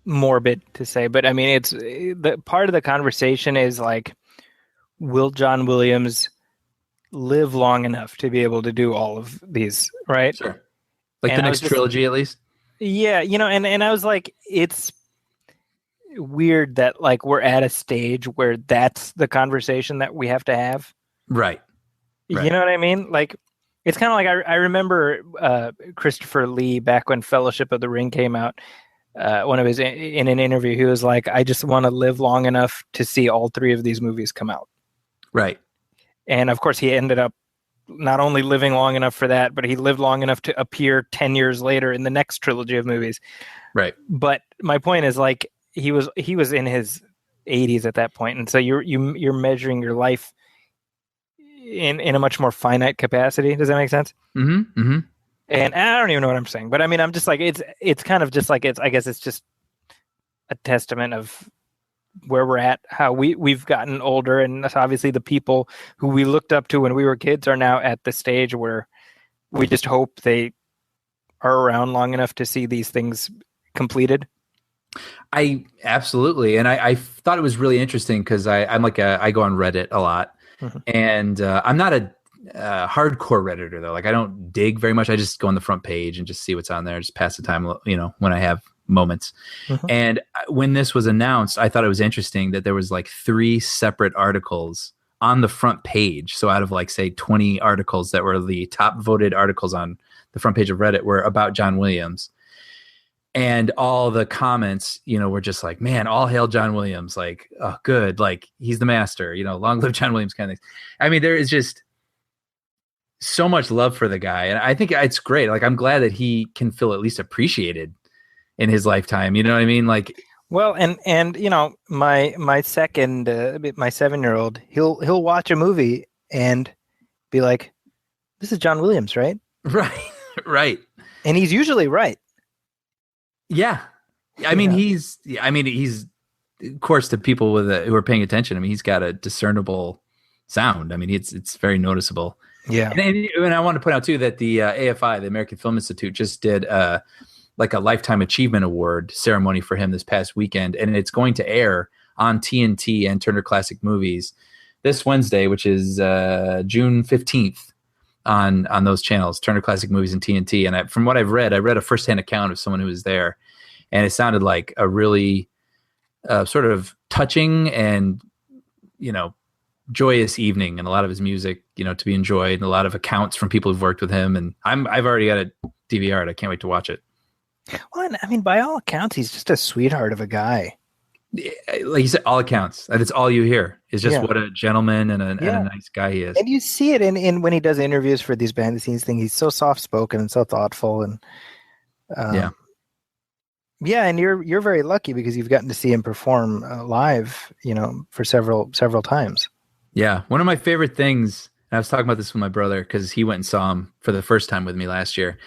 morbid to say, but I mean it's the part of the conversation is like, will John Williams live long enough to be able to do all of these, right? Sure. Like the next trilogy at least. Yeah, and I was like, it's weird that like we're at a stage where that's the conversation that we have to have. Right. You know what I mean? Like, it's kind of like I remember Christopher Lee back when Fellowship of the Ring came out. One of his in an interview, he was like, "I just want to live long enough to see all three of these movies come out." Right. And of course, he ended up not only living long enough for that, but he lived long enough to appear 10 years later in the next trilogy of movies. Right. But my point is, like, he was in his 80s at that point, and so you're measuring your life in a much more finite capacity. Does that make sense? Mm-hmm. Mm-hmm. And I don't even know what I'm saying, but I mean, I'm just like, it's kind of just like, I guess it's just a testament of where we're at, how we've gotten older, and that's obviously the people who we looked up to when we were kids are now at the stage where we just hope they are around long enough to see these things completed. I absolutely, and I thought it was really interesting because I go on Reddit a lot, and I'm not a hardcore Redditor though. Like, I don't dig very much. I just go on the front page and just see what's on there, just pass the time, when I have moments. And when this was announced, I thought it was interesting that there was like 3 separate articles on the front page. So out of like, say, 20 articles that were the top voted articles on the front page of Reddit were about John Williams. And all the comments, were just like, man, all hail John Williams. Like, oh, good. Like, he's the master, long live John Williams kind of thing. I mean, there is just so much love for the guy. And I think it's great. Like, I'm glad that he can feel at least appreciated in his lifetime. You know what I mean? Like, well, and my second, my 7-year-old, he'll watch a movie and be like, this is John Williams, right? Right. Right. And he's usually right. Yeah. I mean, he's of course, to people who are paying attention, I mean, he's got a discernible sound. I mean, it's very noticeable. Yeah. And I want to point out too that the AFI, the American Film Institute, just did like a Lifetime Achievement Award ceremony for him this past weekend, and it's going to air on TNT and Turner Classic Movies this Wednesday, which is June 15th on those channels, Turner Classic Movies and TNT. And from what I read a firsthand account of someone who was there, and it sounded like a really sort of touching and joyous evening, and a lot of his music to be enjoyed, and a lot of accounts from people who've worked with him. And I've already got a DVR. I can't wait to watch it. Well, and, I mean, by all accounts, he's just a sweetheart of a guy. Like you said, all accounts, and it's all you hear is just Yeah. what a gentleman and a Yeah. nice guy he is. And you see it in when he does interviews for these behind the scenes things. He's so soft spoken and so thoughtful, and Yeah. yeah. And you're very lucky because you've gotten to see him perform live, for several times. Yeah, one of my favorite things, and I was talking about this with my brother because he went and saw him for the first time with me last year,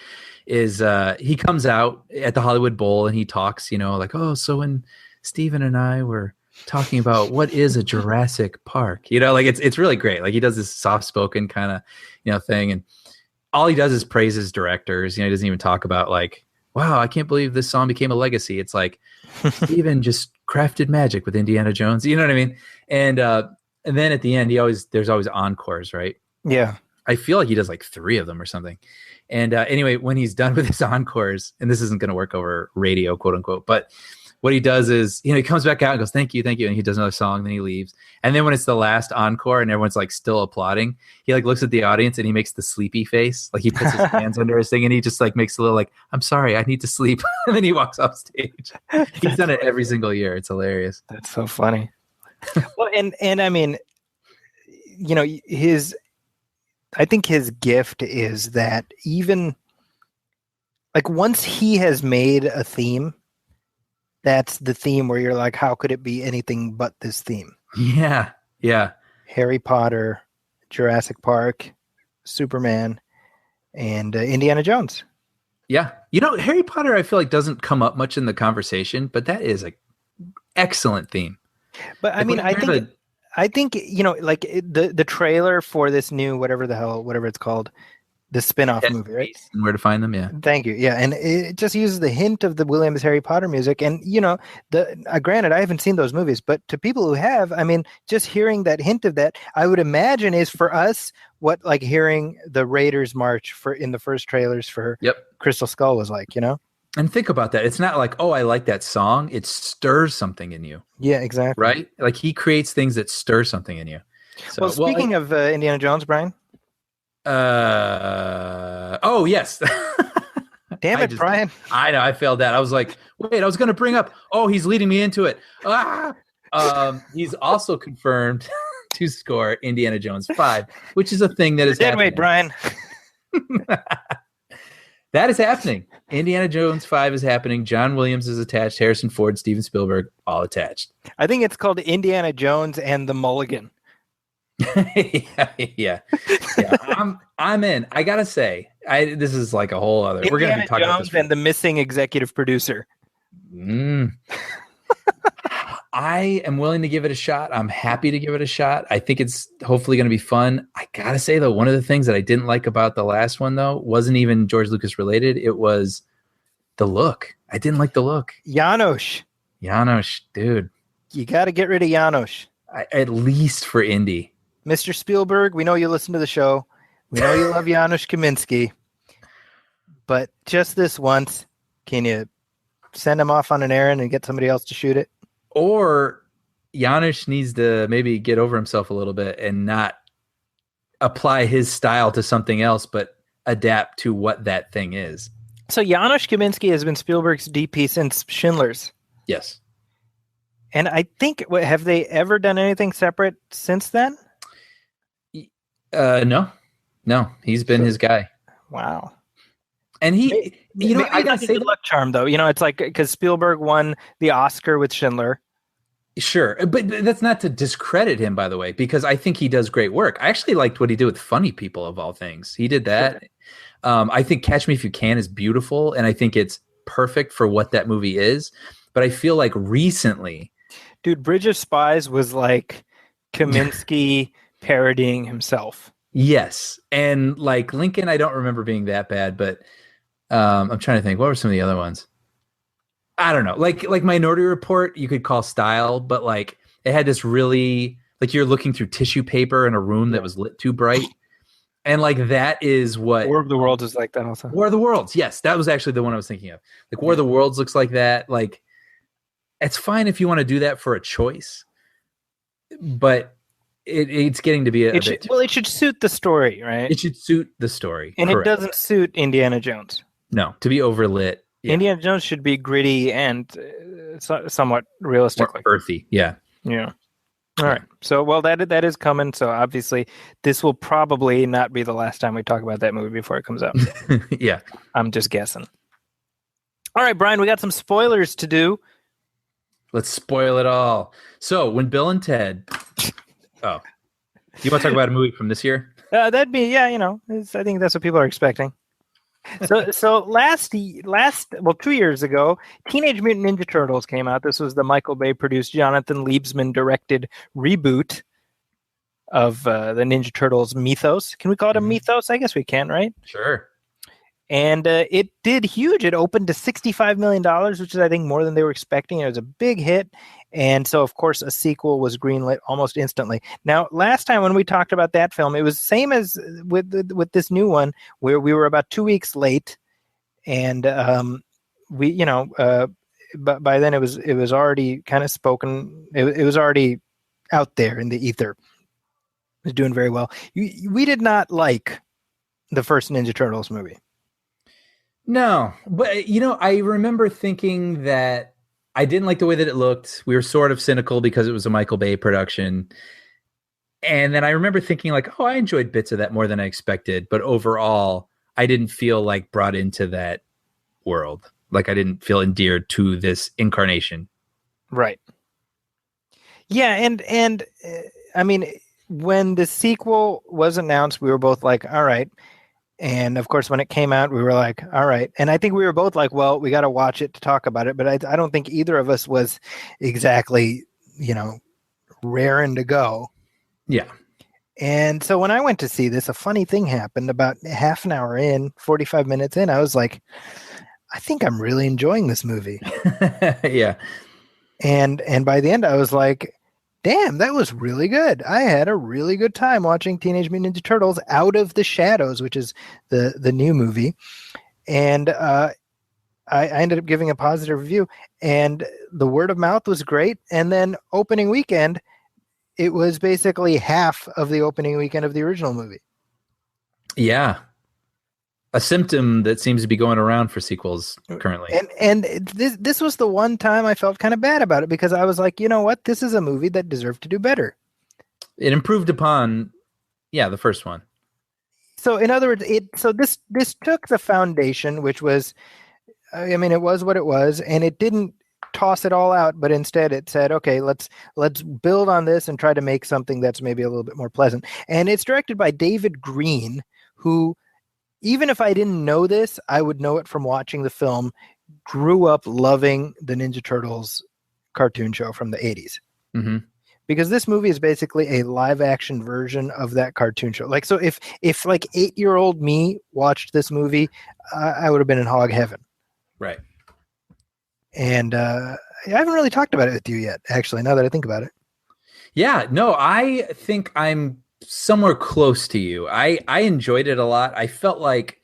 is he comes out at the Hollywood Bowl and he talks, like, oh, so when Steven and I were talking about what is a Jurassic Park, like it's really great. Like he does this soft spoken kind of, thing. And all he does is praise his directors. He doesn't even talk about like, wow, I can't believe this song became a legacy. It's like Steven just crafted magic with Indiana Jones. You know what I mean? And then at the end, there's always encores, right? Yeah. I feel like he does like 3 of them or something. And anyway, when he's done with his encores, and this isn't going to work over radio, quote unquote, but what he does is, he comes back out and goes, thank you. And he does another song, then he leaves. And then when it's the last encore and everyone's like still applauding, he like looks at the audience and he makes the sleepy face. Like he puts his hands under his thing and he just like makes a little like, I'm sorry, I need to sleep. And then he walks off stage. He's done it every single year. It's hilarious. That's so funny. Well, and I mean, I think his gift is that even like once he has made a theme, that's the theme where you're like, how could it be anything but this theme? Yeah. Yeah. Harry Potter, Jurassic Park, Superman, and Indiana Jones. Yeah. Harry Potter, I feel like doesn't come up much in the conversation, but that is an excellent theme. But I mean, I think like the trailer for this new whatever it's called, the spin-off movie, right? And Where to Find Them, yeah. Thank you. Yeah, and it just uses the hint of the Williams Harry Potter music, and granted, I haven't seen those movies, but to people who have, I mean, just hearing that hint of that, I would imagine is for us what like hearing the Raiders march in the first trailers for Crystal Skull was like, And think about that. It's not like, oh, I like that song. It stirs something in you. Yeah, exactly. Right? Like he creates things that stir something in you. So, well, speaking of Indiana Jones, Brian. Oh, yes. Damn it, Brian. I know. I failed that. I was like, wait, I was going to bring up, he's leading me into it. He's also confirmed to score Indiana Jones 5, which is a thing that is happening. Wait, Brian. That is happening. Indiana Jones 5 is happening. John Williams is attached. Harrison Ford, Steven Spielberg, all attached. I think it's called Indiana Jones and the Mulligan. yeah. I'm in. I gotta say, this is like a whole other. We're gonna be talking about this. And the missing executive producer. I am willing to give it a shot. I'm happy to give it a shot. I think it's hopefully going to be fun. I gotta say though, one of the things that I didn't like about the last one though wasn't even George Lucas related. It was the look. I didn't like the look. Janosch, dude, you got to get rid of Janosch. At least for Indy. Mr. Spielberg, we know you listen to the show. We know you love Janusz Kaminski. But just this once, can you send him off on an errand and get somebody else to shoot it? Or Janusz needs to maybe get over himself a little bit and not apply his style to something else, but adapt to what that thing is. So Janusz Kaminski has been Spielberg's DP since Schindler's. Yes. And I think, have they ever done anything separate since then? No, he's been his guy. Wow. And he, I gotta say, luck charm though. It's like because Spielberg won the Oscar with Schindler. Sure, but that's not to discredit him, by the way, because I think he does great work. I actually liked what he did with Funny People, of all things. He did that. Sure. I think Catch Me If You Can is beautiful, and I think it's perfect for what that movie is. But I feel like recently, dude, Bridge of Spies was like Kaminski parodying himself. Yes, and like Lincoln, I don't remember being that bad, but I'm trying to think. What were some of the other ones? I don't know. Like Minority Report, you could call style, but like it had this really like you're looking through tissue paper in a room that was lit too bright, and like that is what War of the Worlds is like that also. War of the Worlds, yes, that was actually the one I was thinking of. Like War of the Worlds looks like that. Like it's fine if you want to do that for a choice, but it's getting to be a bit. Well, it should suit the story, right? It should suit the story, and correct. It doesn't suit Indiana Jones. No, to be overlit Yeah. Indiana Jones should be gritty and somewhat realistic. More earthy. Yeah. Yeah. All right. So, well, that is coming. So, obviously, this will probably not be the last time we talk about that movie before it comes out. Yeah. I'm just guessing. All right, Brian, we got some spoilers to do. Let's spoil it all. So, when Bill and Ted. Oh. You want to talk about a movie from this year? That'd be, yeah, I think that's what people are expecting. So 2 years ago, Teenage Mutant Ninja Turtles came out. This was the Michael Bay produced, Jonathan Liebsman directed reboot of the Ninja Turtles mythos. Can we call it a mythos? I guess we can, right? Sure. And it did huge. It opened to $65 million, which is, I think, more than they were expecting. It was a big hit. And so, of course, a sequel was greenlit almost instantly. Now, last time when we talked about that film, it was same as with this new one, where we were about 2 weeks late. And but by then it was already kind of spoken. It was already out there in the ether. It was doing very well. We did not like the first Ninja Turtles movie. No, but I remember thinking that I didn't like the way that it looked. We were sort of cynical because it was a Michael Bay production. And then I remember thinking like, oh, I enjoyed bits of that more than I expected. But overall, I didn't feel like brought into that world. Like I didn't feel endeared to this incarnation. Right. Yeah. And I mean, when the sequel was announced, we were both like, all right. And of course, when it came out, we were like, all right. And I think we were both like, well, we got to watch it to talk about it. But I don't think either of us was exactly, raring to go. Yeah. And so when I went to see this, a funny thing happened. About half an hour in, 45 minutes in, I was like, I think I'm really enjoying this movie. Yeah. And by the end, I was like, damn, that was really good. I had a really good time watching Teenage Mutant Ninja Turtles Out of the Shadows, which is the new movie. And I ended up giving a positive review. And the word of mouth was great. And then opening weekend, it was basically half of the opening weekend of the original movie. Yeah. A symptom that seems to be going around for sequels currently. And this was the one time I felt kind of bad about it because I was like, you know what? This is a movie that deserved to do better. It improved upon, the first one. So in other words, this took the foundation, which was, it was what it was, and it didn't toss it all out, but instead it said, okay, let's build on this and try to make something that's maybe a little bit more pleasant. And it's directed by David Green, who, even if I didn't know this, I would know it from watching the film, grew up loving the Ninja Turtles cartoon show from the 80s. Mm-hmm. Because this movie is basically a live action version of that cartoon show. Like, so if like 8-year-old me watched this movie, I would have been in hog heaven. Right. And I haven't really talked about it with you yet, actually, now that I think about it. Yeah, no, I think I'm somewhere close to you. I enjoyed it a lot. I felt like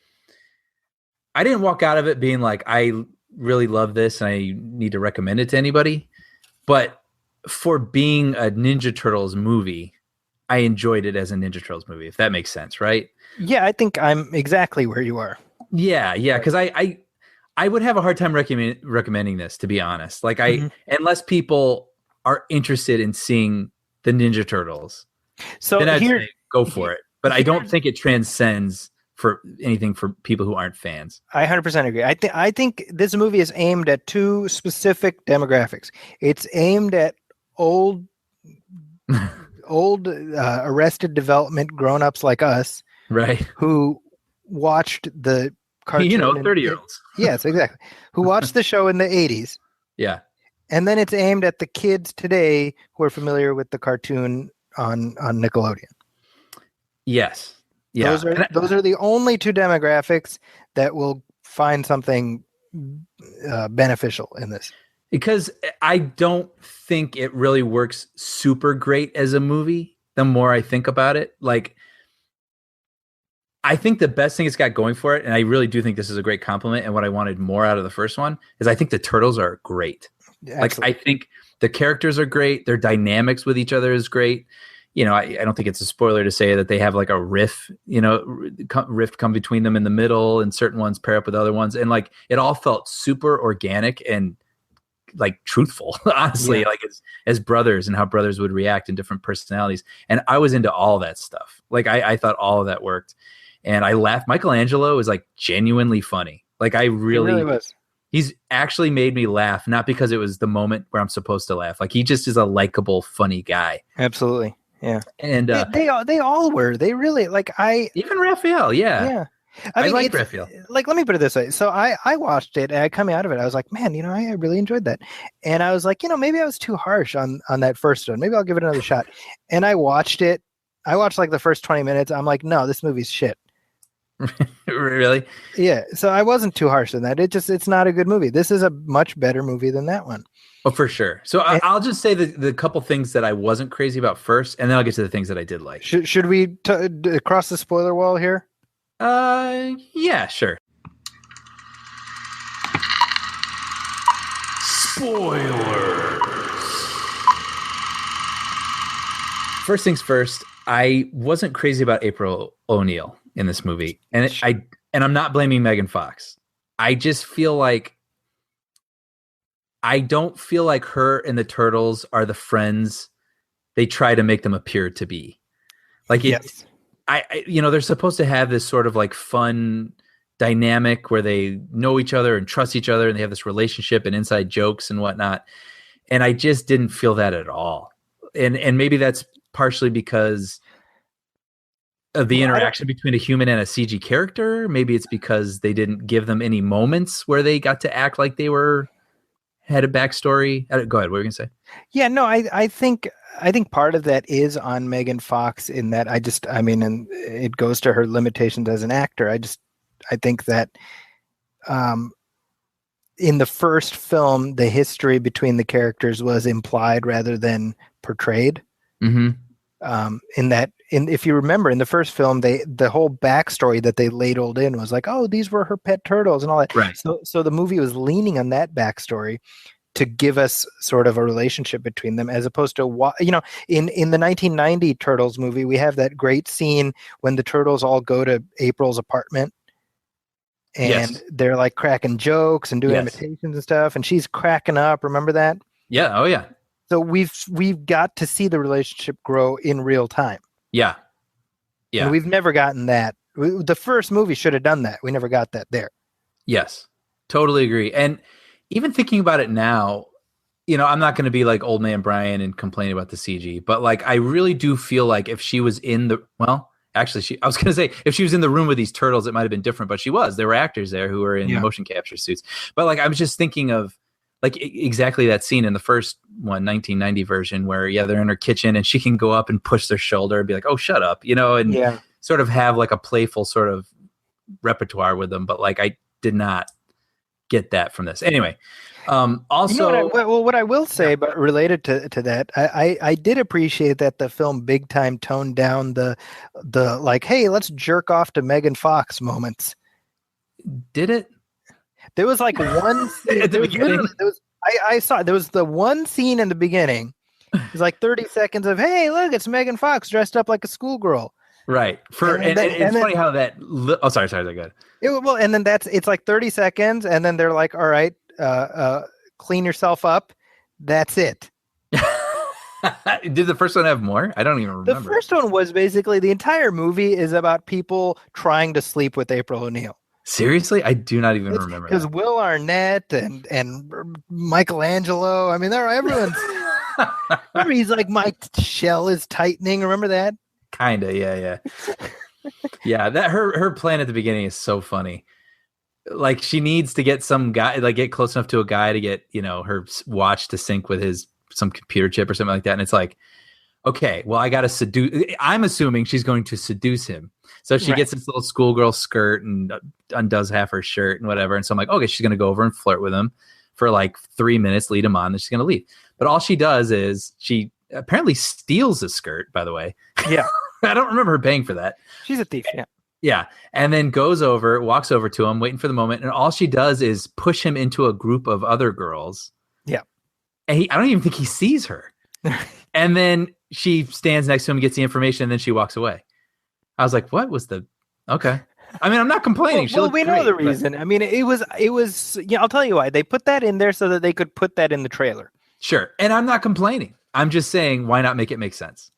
I didn't walk out of it being like, I really love this and I need to recommend it to anybody. But for being a Ninja Turtles movie, I enjoyed it as a Ninja Turtles movie, if that makes sense, right? Yeah, I think I'm exactly where you are. Yeah, because I would have a hard time recommending this, to be honest. Like unless people are interested in seeing the Ninja Turtles. So then I'd say go for it. But I don't think it transcends for anything for people who aren't fans. I 100% agree. I think this movie is aimed at two specific demographics. It's aimed at old Arrested Development grown-ups like us, right? Who watched the cartoon. 30-year-olds. Yes, exactly. Who watched the show in the 80s. Yeah. And then it's aimed at the kids today who are familiar with the cartoon on Nickelodeon. Yes. Yeah. Those are the only two demographics that will find something beneficial in this. Because I don't think it really works super great as a movie. The more I think about it, like, I think the best thing it's got going for it, and I really do think this is a great compliment, and what I wanted more out of the first one, is I think the Turtles are great. Excellent. Like, I think the characters are great. Their dynamics with each other is great. I don't think it's a spoiler to say that they have like a rift come between them in the middle, and certain ones pair up with other ones. And like, it all felt super organic and like truthful, honestly, like as brothers and how brothers would react in different personalities. And I was into all that stuff. Like I thought all of that worked, and I laughed. Michelangelo is like genuinely funny. Like I really was. He's actually made me laugh, not because it was the moment where I'm supposed to laugh. Like he just is a likable, funny guy. Absolutely. Yeah. And they all were. They really even Raphael. Yeah. Yeah. I like Raphael. Like, let me put it this way. So I watched it, and coming out of it, I was like, man, I really enjoyed that. And I was like, maybe I was too harsh on that first one. Maybe I'll give it another shot. And I watched it. I watched like the first 20 minutes. I'm like, no, this movie's shit. Really? Yeah. So I wasn't too harsh on that. It's not a good movie. This is a much better movie than that one. Oh, for sure. So I'll just say the couple things that I wasn't crazy about first, and then I'll get to the things that I did like. Should we cross the spoiler wall here? Yeah, sure. Spoilers. First things first, I wasn't crazy about April O'Neil in this movie, and I'm not blaming Megan Fox. I just feel like I don't feel like her and the Turtles are the friends they try to make them appear to be. Like yes. They're supposed to have this sort of like fun dynamic where they know each other and trust each other, and they have this relationship and inside jokes and whatnot. And I just didn't feel that at all. And maybe that's partially because of the interaction between a human and a CG character. Maybe it's because they didn't give them any moments where they got to act like they had a backstory. Go ahead. What were you gonna say? Yeah, no, I think part of that is on Megan Fox in that and it goes to her limitations as an actor. I think that in the first film, the history between the characters was implied rather than portrayed. Mm-hmm. If you remember in the first film, the whole backstory that they ladled in was like, oh, these were her pet turtles and all that. Right. So the movie was leaning on that backstory to give us sort of a relationship between them, as opposed to in the 1990 Turtles movie, we have that great scene when the turtles all go to April's apartment. And they're like cracking jokes and doing imitations and stuff, and she's cracking up. Remember that? Yeah. Oh yeah. So we've got to see the relationship grow in real time. Yeah. Yeah. And we've never gotten that. The first movie should have done that. We never got that there. Yes. Totally agree. And even thinking about it now, I'm not going to be like old man Brian and complain about the CG, but like, I really do feel like if she was I was going to say if she was in the room with these turtles, it might've been different, but she was. There were actors there who were in motion capture suits. But like, I was just thinking of like exactly that scene in the first 1990 version where, they're in her kitchen and she can go up and push their shoulder and be like, oh, shut up, and sort of have like a playful sort of repertoire with them. But like, I did not get that from this. Anyway, also, what I will say, but related to that, I did appreciate that the film big time toned down the like, hey, let's jerk off to Megan Fox moments. Did it? There was like one scene, at the beginning. I saw there was the one scene in the beginning. It was like 30 seconds of, hey, look, it's Megan Fox dressed up like a schoolgirl. Right. It's funny how that. Sorry. Go ahead. And then it's like 30 seconds, and then they're like, all right, clean yourself up. That's it. Did the first one have more? I don't even remember. The first one was basically the entire movie is about people trying to sleep with April O'Neil. Seriously? I do not even remember because Will Arnett and Michelangelo. I mean, everyone's. Remember, he's like, my shell is tightening. Remember that? Kinda, yeah. Yeah, that her plan at the beginning is so funny. Like, she needs to get some guy, like, get close enough to a guy to get, her watch to sync with some computer chip or something like that. And it's like, okay, well, I got to seduce. I'm assuming she's going to seduce him. So she gets this little schoolgirl skirt and undoes half her shirt and whatever. And so I'm like, okay, she's going to go over and flirt with him for like 3 minutes, lead him on, then she's going to leave. But all she does is she apparently steals the skirt, by the way. Yeah. I don't remember her paying for that. She's a thief, yeah. Yeah. And then walks over to him, waiting for the moment. And all she does is push him into a group of other girls. Yeah. And I don't even think he sees her. And then she stands next to him, gets the information, and then she walks away. I was like, what was the okay? I mean, I'm not complaining. Well, we know the reason. I mean, it was. Yeah, I'll tell you why they put that in there so that they could put that in the trailer. Sure, and I'm not complaining. I'm just saying, why not make it make sense?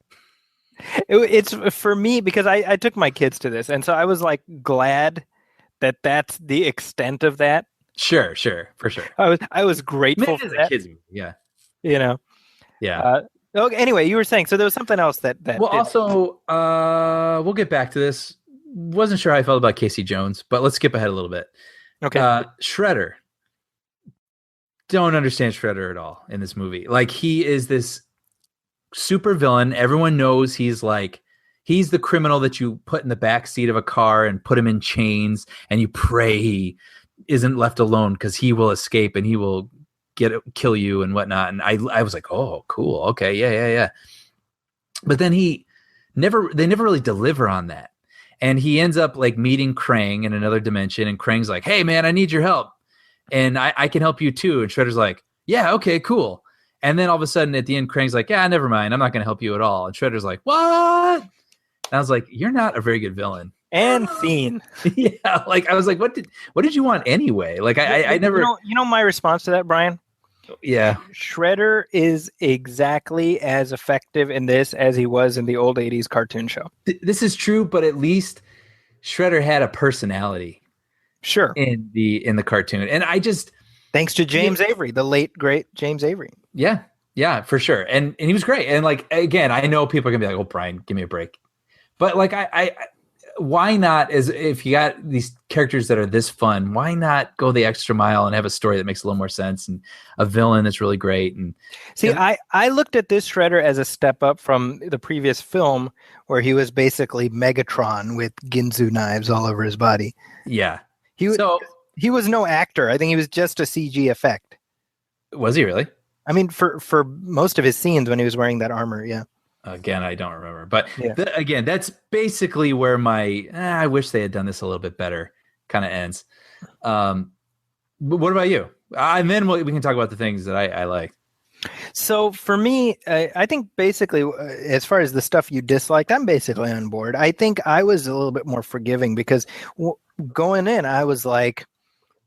It's for me because I took my kids to this, and so I was like glad that that's the extent of that. Sure, for sure. I was grateful for that. Kids movie, yeah, yeah. Okay. Anyway, you were saying so there was something else that. Well, also, we'll get back to this. Wasn't sure how I felt about Casey Jones, but let's skip ahead a little bit. Okay. Shredder. Don't understand Shredder at all in this movie. Like, he is this super villain. Everyone knows he's the criminal that you put in the back seat of a car and put him in chains, and you pray he isn't left alone because he will escape and he will kill you and whatnot. And I was like, oh, cool. Okay. Yeah. But then they never really deliver on that. And he ends up like meeting Krang in another dimension. And Krang's like, hey man, I need your help. And I can help you too. And Shredder's like, yeah, okay, cool. And then all of a sudden at the end, Krang's like, yeah, never mind. I'm not going to help you at all. And Shredder's like, what? And I was like, you're not a very good villain. And scene. Yeah. Like, I was like, what did you want anyway? Like, I never. You know my response to that, Brian? Yeah. Shredder is exactly as effective in this as he was in the old 80s cartoon show. This is true, but at least Shredder had a personality. Sure. In the cartoon. And I just. Thanks to James Avery, the late, great James Avery. Yeah, for sure. And he was great. And like, again, I know people are going to be like, oh, Brian, give me a break. But like, I why not, as if you got these characters that are this fun, why not go the extra mile and have a story that makes a little more sense and a villain that's really great? And see, I looked at this Shredder as a step up from the previous film where he was basically Megatron with Ginzu knives all over his body. Yeah. He was no actor. I think he was just a CG effect. Was he really? I mean, for most of his scenes when he was wearing that armor, yeah. Again, I don't remember. But again, that's basically where my I wish they had done this a little bit better kind of ends. But what about you? And then we can talk about the things that I like. So for me, I think basically, as far as the stuff you disliked, I'm basically on board. I think I was a little bit more forgiving because going in, I was like,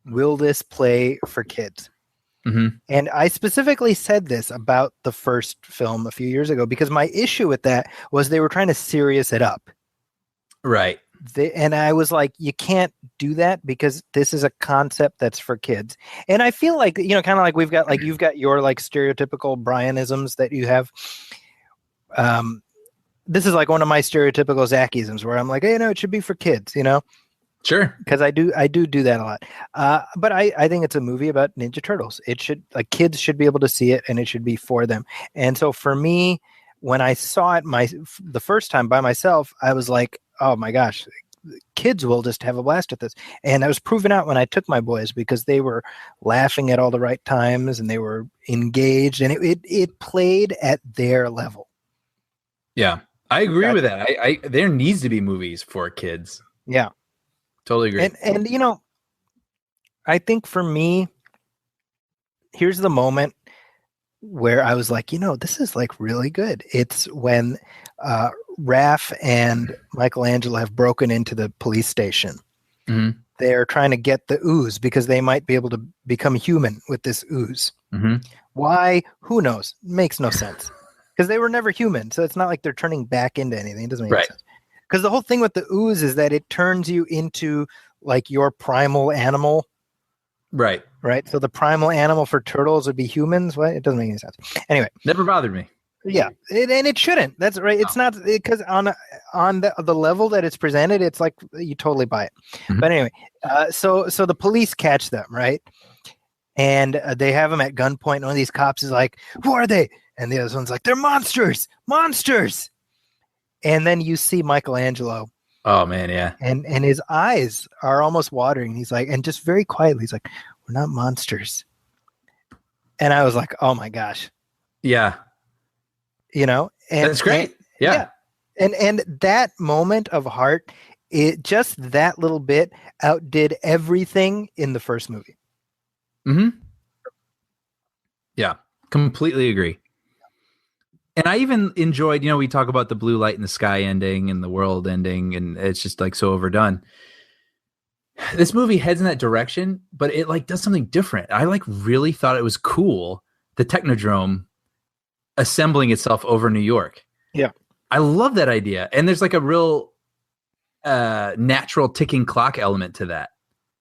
will this play for kids? Mm-hmm. And I specifically said this about the first film a few years ago because my issue with that was they were trying to serious it up. Right. And I was like, you can't do that because this is a concept that's for kids. And I feel like, kind of like we've got, like, you've got your like stereotypical Brianisms that you have. This is like one of my stereotypical Zakisms where I'm like, hey, no, it should be for kids, Sure. Because I do that a lot. But I think it's a movie about Ninja Turtles. It should, like, kids should be able to see it and it should be for them. And so for me, when I saw it the first time by myself, I was like, oh my gosh, kids will just have a blast at this. And I was proven out when I took my boys because they were laughing at all the right times and they were engaged and it played at their level. Yeah, I agree with that. There needs to be movies for kids. Yeah. Totally agree. And I think for me, here's the moment where I was like, this is like really good. It's when Raph and Michelangelo have broken into the police station. Mm-hmm. They're trying to get the ooze because they might be able to become human with this ooze. Mm-hmm. Why? Who knows? Makes no sense. Because they were never human. So it's not like they're turning back into anything. It doesn't make sense. Because the whole thing with the ooze is that it turns you into like your primal animal. Right. So the primal animal for turtles would be humans. What? It doesn't make any sense. Anyway. Never bothered me. Yeah. And it shouldn't. That's right. It's not because on the level that it's presented, it's like you totally buy it. Mm-hmm. But anyway, so the police catch them, right? And they have them at gunpoint. And one of these cops is like, who are they? And the other one's like, they're monsters. And then you see Michelangelo. Oh man, yeah. And his eyes are almost watering. He's like, and just very quietly, he's like, we're not monsters. And I was like, oh my gosh. Yeah. And that's great. Yeah. And that moment of heart, just that little bit outdid everything in the first movie. Mm-hmm. Yeah. Completely agree. And I even enjoyed, we talk about the blue light in the sky ending and the world ending, and it's just like so overdone. This movie heads in that direction, but it like does something different. I like really thought it was cool, the Technodrome assembling itself over New York. Yeah. I love that idea. And there's like a real natural ticking clock element to that,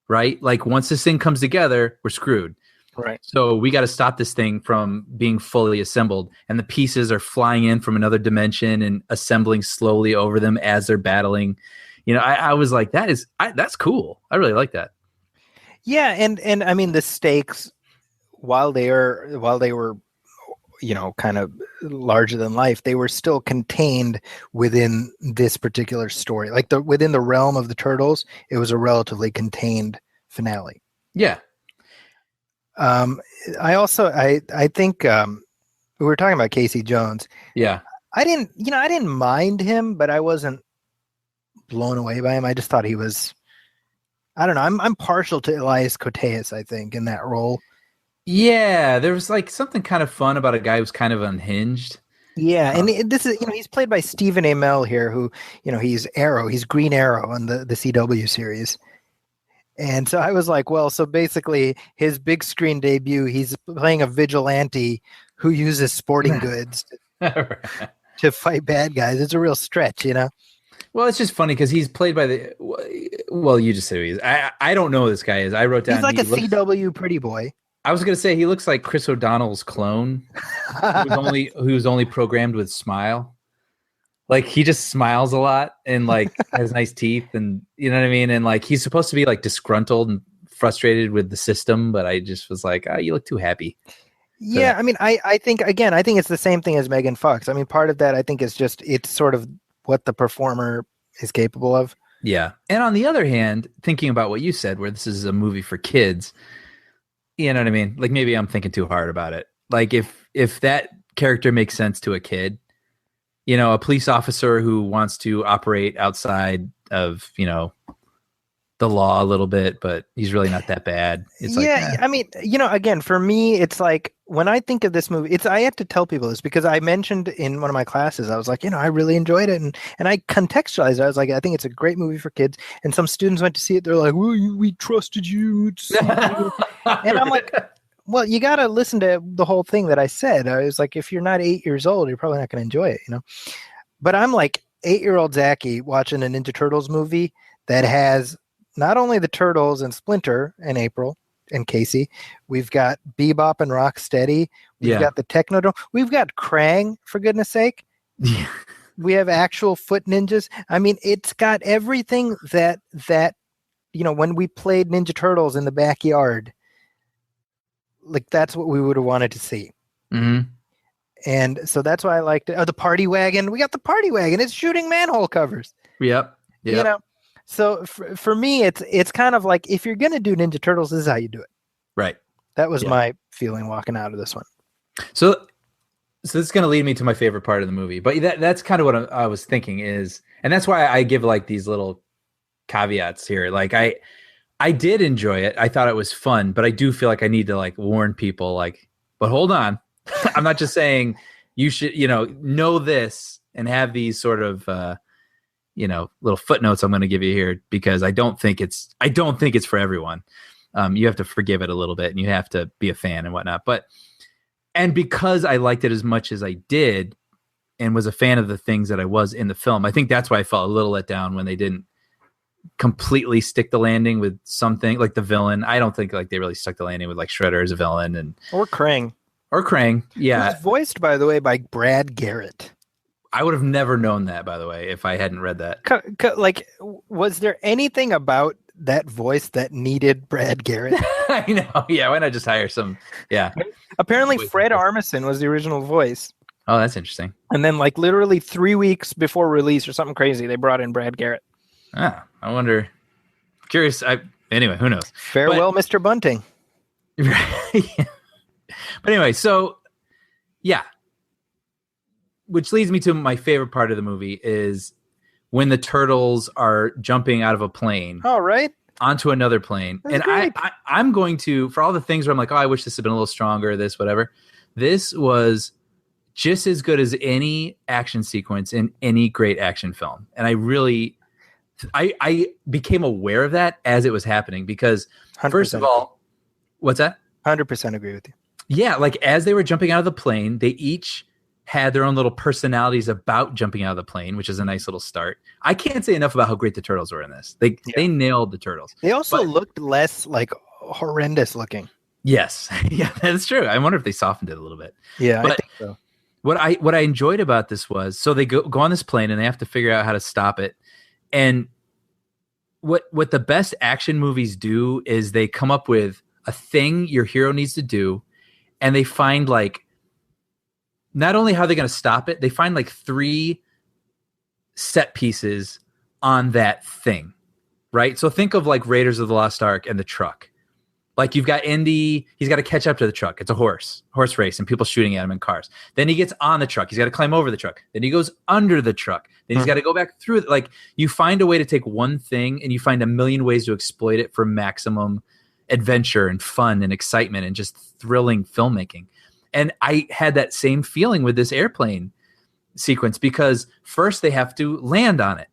right? Like once this thing comes together, we're screwed. Right. So we got to stop this thing from being fully assembled. And the pieces are flying in from another dimension and assembling slowly over them as they're battling. I was like, that's cool. I really like that. Yeah, and I mean the stakes, while they were, kind of larger than life, they were still contained within this particular story. Like within the realm of the Turtles, it was a relatively contained finale. Yeah. I think we were talking about Casey Jones. Yeah. I didn't mind him, but I wasn't blown away by him. I just thought he was, I don't know. I'm partial to Elias Koteas, I think, in that role. Yeah, there was like something kind of fun about a guy who's kind of unhinged. Yeah, and this is, he's played by Stephen Amell here, who, he's Arrow, he's Green Arrow on the CW series. And so I was like, well, so basically his big screen debut, he's playing a vigilante who uses sporting goods to fight bad guys. It's a real stretch, Well, it's just funny because he's played by you just said he's. I don't know who this guy is. I wrote down. He's like a CW pretty boy. I was going to say he looks like Chris O'Donnell's clone, who's only programmed with smile. Like he just smiles a lot and like has nice teeth, and you know what I mean. And like he's supposed to be like disgruntled and frustrated with the system, but I just was like, you look too happy. Yeah, I mean, I think it's the same thing as Megan Fox. I mean, part of that I think is just it's sort of what the performer is capable of. Yeah. And on the other hand, thinking about what you said, where this is a movie for kids, you know what I mean? Like maybe I'm thinking too hard about it. Like if that character makes sense to a kid, a police officer who wants to operate outside of, the law a little bit, but he's really not that bad. It's like, I mean, again, for me, it's like when I think of this movie, I have to tell people this because I mentioned in one of my classes, I was like, I really enjoyed it. And I contextualized it. I was like, I think it's a great movie for kids. And some students went to see it. They're like, well, we trusted you. And I'm like, well, you got to listen to the whole thing that I said. I was like, if you're not 8 years old, you're probably not going to enjoy it, But I'm like 8-year-old Zaki watching a Ninja Turtles movie that has not only the Turtles and Splinter and April and Casey, we've got Bebop and Rocksteady. We've got the Technodrome. We've got Krang, for goodness sake. Yeah. We have actual foot ninjas. I mean, it's got everything that when we played Ninja Turtles in the backyard, like that's what we would have wanted to see. Mm-hmm. And so that's why I liked it. Oh, the party wagon. We got the party wagon. It's shooting manhole covers. Yep. So for me, it's kind of like if you're going to do Ninja Turtles, this is how you do it. Right. That was my feeling walking out of this one. So this is going to lead me to my favorite part of the movie. But that's kind of what I was thinking is, and that's why I give like these little caveats here. Like I did enjoy it. I thought it was fun, but I do feel like I need to like warn people like, but hold on. I'm not just saying you should, know this and have these sort of, little footnotes I'm going to give you here because I don't think it's for everyone. You have to forgive it a little bit and you have to be a fan and whatnot. And because I liked it as much as I did and was a fan of the things that I was in the film, I think that's why I felt a little let down when they didn't completely stick the landing with something like the villain. I don't think like they really stuck the landing with like Shredder as a villain or Krang. Yeah. Who's voiced, by the way, by Brad Garrett. I would have never known that, by the way, if I hadn't read that. Like, was there anything about that voice that needed Brad Garrett? I know. Yeah. Why not just hire some? Yeah. Apparently Fred Armisen was the original voice. Oh, that's interesting. And then like literally 3 weeks before release or something crazy, they brought in Brad Garrett. Ah, I wonder. Curious. Anyway, who knows? Farewell, Mr. Bunting. Yeah. But anyway, so yeah. Which leads me to my favorite part of the movie is when the turtles are jumping out of a plane. Oh, right. Onto another plane. That's and great. I'm going to, for all the things where I'm like, oh, I wish this had been a little stronger, this, whatever. This was just as good as any action sequence in any great action film. And I became aware of that as it was happening because 100%. first of all, what's that? 100% agree with you. Yeah, like as they were jumping out of the plane, they each had their own little personalities about jumping out of the plane, which is a nice little start. I can't say enough about how great the turtles were in this. They nailed the turtles. They also looked less like horrendous looking. Yes, yeah, that's true. I wonder if they softened it a little bit. Yeah, but I think so. What I enjoyed about this was so they go on this plane and they have to figure out how to stop it. And what the best action movies do is they come up with a thing your hero needs to do, and they find like not only how they're going to stop it, they find like 3 set pieces on that thing, right? So think of like Raiders of the Lost Ark and the truck. Like you've got Indy, he's got to catch up to the truck. It's a horse race and people shooting at him in cars. Then he gets on the truck. He's got to climb over the truck. Then he goes under the truck. Then he's got to go back through it. Like you find a way to take one thing and you find a million ways to exploit it for maximum adventure and fun and excitement and just thrilling filmmaking. And I had that same feeling with this airplane sequence because first they have to land on it,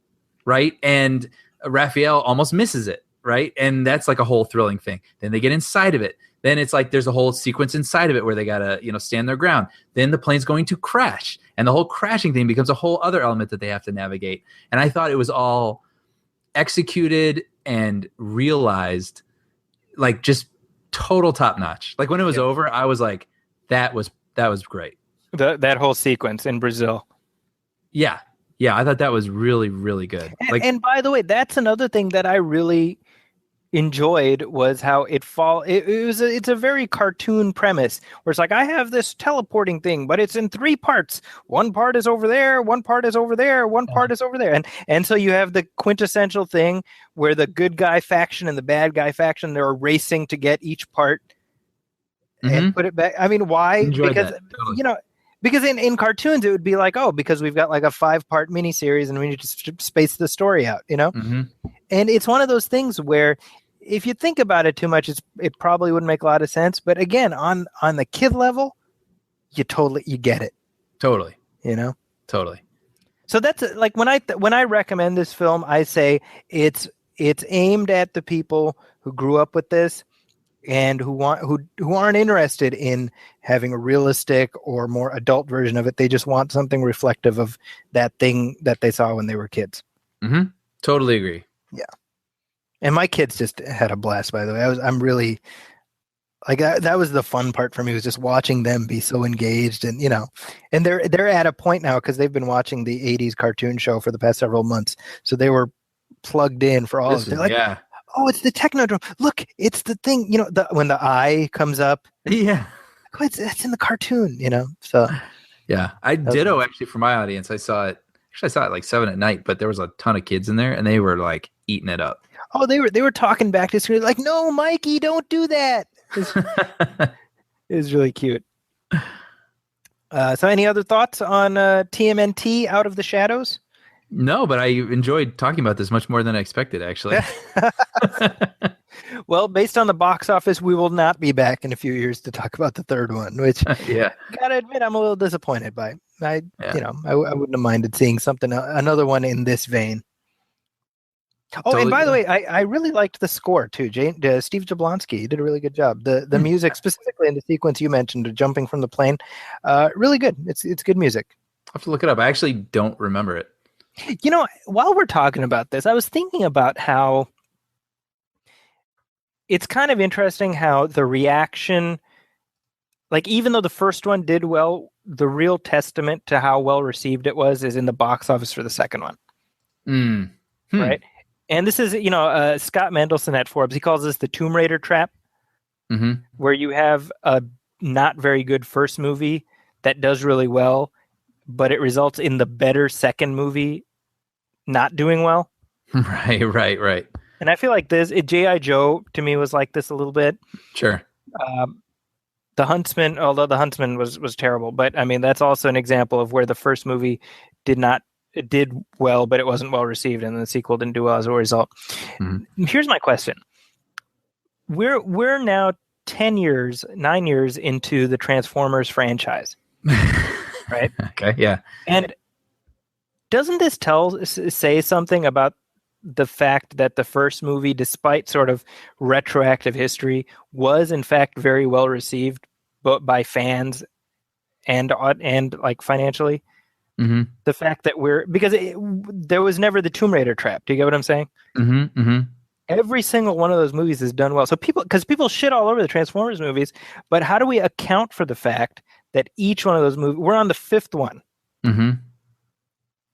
right? And Raphael almost misses it. Right. And that's like a whole thrilling thing. Then they get inside of it. Then it's like there's a whole sequence inside of it where they got to, stand their ground. Then the plane's going to crash. And the whole crashing thing becomes a whole other element that they have to navigate. And I thought it was all executed and realized like just total top notch. Like when it was over, I was like, that was great. That whole sequence in Brazil. Yeah. Yeah. I thought that was really, really good. And by the way, that's another thing that I really enjoyed was how it's a very cartoon premise where it's like I have this teleporting thing, but it's in 3 parts. One part is over there, one part is over there, one part is over there. And so you have the quintessential thing where the good guy faction and the bad guy faction, they're racing to get each part and put it back. I mean, why? Enjoyed because that. Totally. Because in cartoons it would be like, oh, because we've got like a 5-part miniseries and we need to space the story out, And it's one of those things where if you think about it too much, it probably wouldn't make a lot of sense. But again, on the kid level, you get it. Totally. Totally. So that's like when I recommend this film, I say it's aimed at the people who grew up with this and who aren't interested in having a realistic or more adult version of it. They just want something reflective of that thing that they saw when they were kids. Mm-hmm. Totally agree. Yeah. And my kids just had a blast, by the way. I'm really like that was the fun part for me, was just watching them be so engaged and, and they're at a point now because they've been watching the 80s cartoon show for the past several months. So they were plugged in for all of it. They're like, yeah. Oh, it's the Technodrome. Look, it's the thing, when the eye comes up. Yeah. Oh, that's in the cartoon, So yeah, I ditto actually for my audience. I saw it like 7 at night, but there was a ton of kids in there and they were like eating it up. Oh, they were talking back to screen like, no, Mikey, don't do that. It was really cute. So any other thoughts on TMNT Out of the Shadows? No, but I enjoyed talking about this much more than I expected, actually. Well, based on the box office, we will not be back in a few years to talk about the third one, which gotta admit, I'm a little disappointed by. I wouldn't have minded seeing another one in this vein. Oh, totally. And by the way, I really liked the score too. Steve Jablonsky did a really good job. The music, specifically in the sequence you mentioned, jumping from the plane, really good. It's good music. I'll have to look it up. I actually don't remember it. While we're talking about this, I was thinking about how it's kind of interesting how the reaction, like even though the first one did well, the real testament to how well received it was is in the box office for the second one. Right? And this is, Scott Mendelson at Forbes, he calls this the Tomb Raider trap, where you have a not very good first movie that does really well, but it results in the better second movie not doing well. Right. And I feel like G.I. Joe to me was like this a little bit. Sure. The Huntsman, although The Huntsman was terrible, but I mean, that's also an example of where the first movie it did well, but it wasn't well received, and the sequel didn't do well as a result. Here's my question. We're now 9 years into the Transformers franchise. right? Okay, yeah. And doesn't this say something about the fact that the first movie, despite sort of retroactive history, was in fact very well received by fans and like financially? Mm-hmm. The fact that because there was never the Tomb Raider trap. Do you get what I'm saying? Mm-hmm. Mm-hmm. Every single one of those movies is done well. So because people shit all over the Transformers movies, but how do we account for the fact that each one of those movies, we're on the fifth one, Mm-hmm.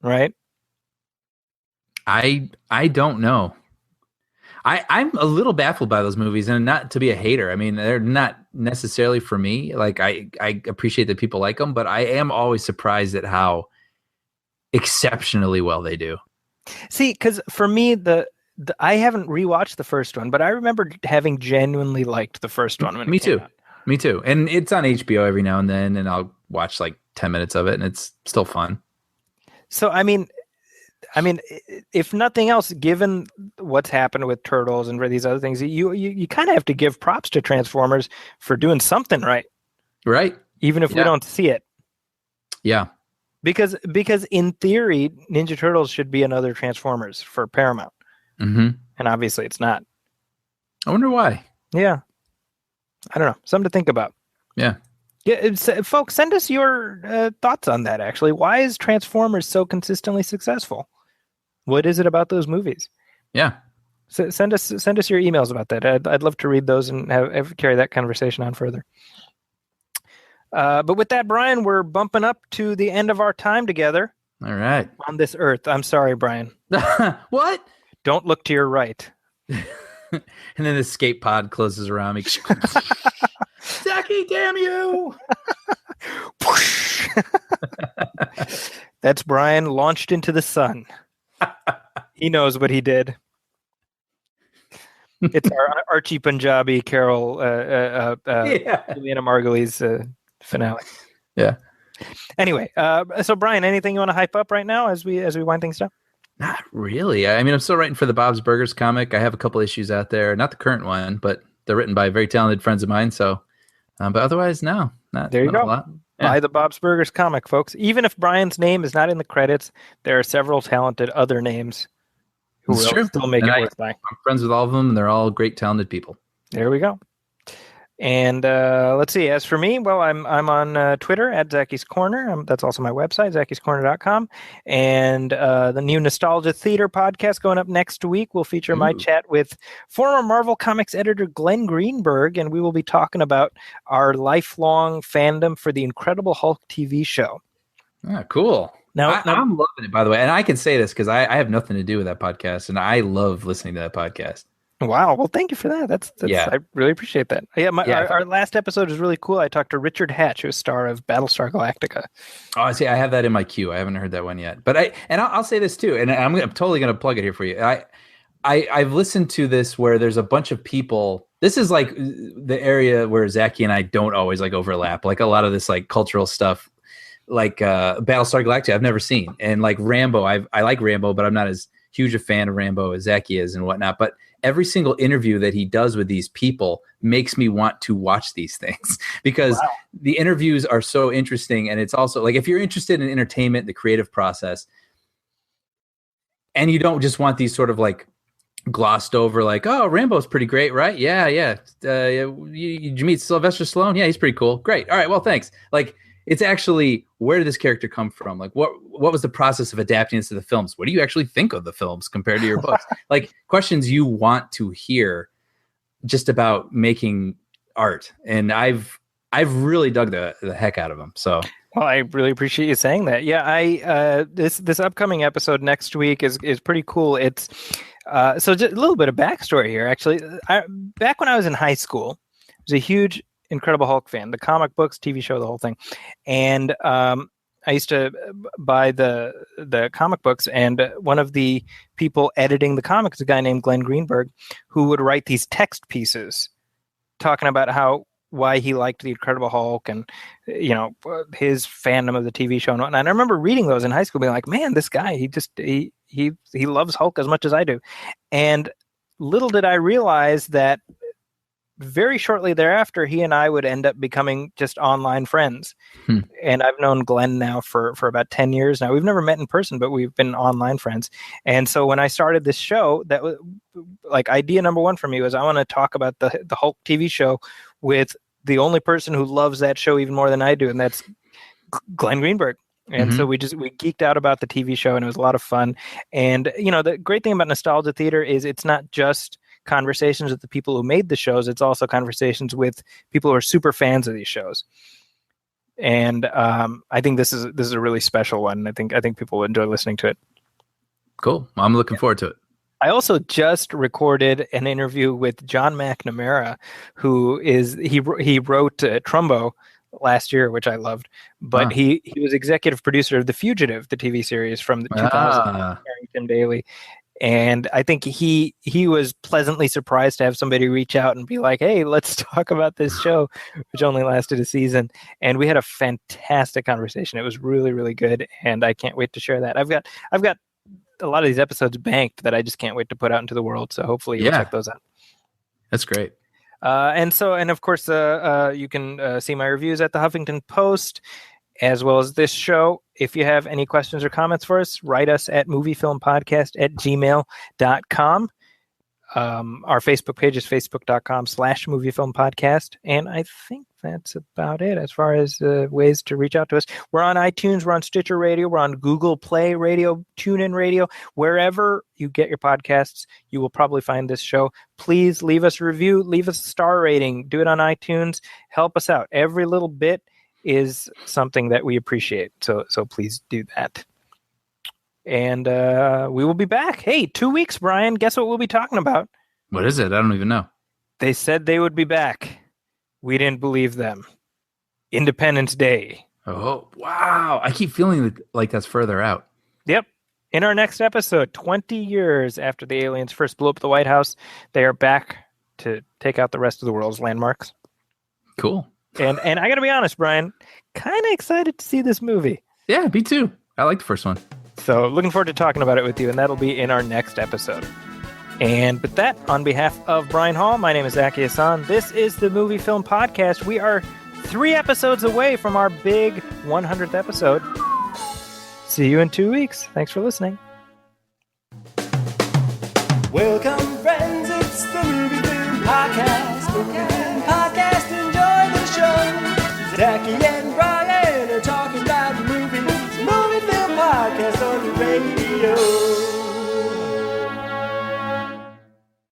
right? I don't know. I'm a little baffled by those movies, and not to be a hater. I mean, they're not necessarily for me. Like I appreciate that people like them, but I am always surprised at how exceptionally well they do. See, because for me, I haven't rewatched the first one, but I remember having genuinely liked the first one. When Me it came too. out. Me too. And it's on HBO every now and then, and I'll watch like 10 minutes of it, and it's still fun. So I mean, if nothing else, given what's happened with Turtles and for these other things, you kind of have to give props to Transformers for doing something right, Right? even if we don't see it. Yeah. Because in theory, Ninja Turtles should be another Transformers for Paramount, Mm-hmm. and obviously it's not. I wonder why. Yeah, I don't know. Something to think about. Yeah. Yeah, folks, send us your thoughts on that. Actually, why is Transformers so consistently successful? What is it about those movies? Yeah. So send us your emails about that. I'd love to read those and carry that conversation on further. But with that, Brian, we're bumping up to the end of our time together. All right. On this earth. I'm sorry, Brian. What? Don't look to your right. And then the escape pod closes around me. Zaki, damn you! That's Brian launched into the sun. He knows what he did. It's our Archie Punjabi Carol Juliana Margulies finale. Yeah. Anyway, so Brian, anything you want to hype up right now as we wind things down? Not really. I mean, I'm still writing for the Bob's Burgers comic. I have a couple issues out there. Not the current one, but they're written by very talented friends of mine. So, but otherwise, no. There you not go. a lot. Yeah. Buy the Bob's Burgers comic, folks. Even if Brian's name is not in the credits, there are several talented other names who It's will true. still make And it worth buying. I'm friends with all of them, and they're all great, talented people. There we go. And let's see. As for me, well, I'm on Twitter at Zaki's Corner. That's also my website, zakiscorner.com. And the new Nostalgia Theater podcast going up next week will feature my chat with former Marvel Comics editor Glenn Greenberg, and we will be talking about our lifelong fandom for the Incredible Hulk TV show. Ah, cool. Now, I'm loving it, by the way. And I can say this because I have nothing to do with that podcast, and I love listening to that podcast. wow. Well, thank you for that. That's Yeah. I really appreciate that. Yeah, our last episode was really cool. I talked to Richard Hatch, who's star of Battlestar Galactica. Oh, see, I have that in my queue. I haven't heard that one yet. But I'll say this too, and I'm totally going to plug it here for you. I've listened to this where there's a bunch of people. This is like the area where Zaki and I don't always like overlap. Like a lot of this like cultural stuff, like Battlestar Galactica, I've never seen, and like Rambo. I like Rambo, but I'm not as huge a fan of Rambo as Zaki is and whatnot. But every single interview that he does with these people makes me want to watch these things because the interviews are so interesting. And it's also like, if you're interested in entertainment, the creative process, and you don't just want these sort of like glossed over, like, oh, Rambo's pretty great, right? Yeah. Did you meet Sylvester Stallone? Yeah, he's pretty cool. Great. All right. Well, thanks. Like, it's actually, where did this character come from? Like, what was the process of adapting this to the films? What do you actually think of the films compared to your books? Like, questions you want to hear just about making art. And I've really dug the heck out of them. So, well, I really appreciate you saying that. Yeah, this upcoming episode next week is pretty cool. It's so just a little bit of backstory here. Actually, back when I was in high school, I was a huge Incredible Hulk fan, the comic books, TV show, the whole thing. And I used to buy the comic books, and one of the people editing the comics, a guy named Glenn Greenberg, who would write these text pieces talking about why he liked the Incredible Hulk and, you know, his fandom of the TV show and whatnot. And I remember reading those in high school, being like, man, this guy, he loves Hulk as much as I do. And little did I realize that very shortly thereafter, he and I would end up becoming just online friends. And I've known Glenn now for about 10 years now. We've never met in person, but we've been online friends. And so when I started this show, that was like idea number one for me was I want to talk about the Hulk TV show with the only person who loves that show even more than I do, and that's Glenn Greenberg. And so we geeked out about the TV show, and it was a lot of fun. And, you know, the great thing about Nostalgia Theater is it's not just conversations with the people who made the shows. It's also conversations with people who are super fans of these shows. And I think this is a really special one. I think people will enjoy listening to it. Cool. I'm looking forward to it. I also just recorded an interview with John McNamara, who he wrote Trumbo last year, which I loved, but he was executive producer of The Fugitive, the TV series from the 2000, starring Tim Daly. And I think he was pleasantly surprised to have somebody reach out and be like, "Hey, let's talk about this show," which only lasted a season. And we had a fantastic conversation. It was really, really good, and I can't wait to share that. I've got a lot of these episodes banked that I just can't wait to put out into the world. So hopefully you'll check those out. That's great. And of course, you can see my reviews at the Huffington Post, as well as this show. If you have any questions or comments for us, write us at moviefilmpodcast@gmail.com. Our Facebook page is facebook.com/moviefilmpodcast. And I think that's about it as far as ways to reach out to us. We're on iTunes, we're on Stitcher Radio, we're on Google Play Radio, TuneIn Radio. Wherever you get your podcasts, you will probably find this show. Please leave us a review, leave us a star rating, do it on iTunes. Help us out. Every little bit is something that we appreciate. So please do that. And we will be back. Hey, 2 weeks, Brian. Guess what we'll be talking about? What is it? I don't even know. They said they would be back. We didn't believe them. Independence Day. Oh, wow. I keep feeling like that's further out. Yep. In our next episode, 20 years after the aliens first blew up the White House, they are back to take out the rest of the world's landmarks. Cool. And I got to be honest, Brian, kind of excited to see this movie. Yeah, me too. I like the first one. So looking forward to talking about it with you, and that'll be in our next episode. And with that, on behalf of Brian Hall, my name is Zaki Hassan. This is the Movie Film Podcast. We are 3 episodes away from our big 100th episode. See you in 2 weeks. Thanks for listening. Welcome, friends, it's the Movie Film Podcast. Enjoy the show. Zaki and Brian are talking about movies. Movie Film Podcast on the radio.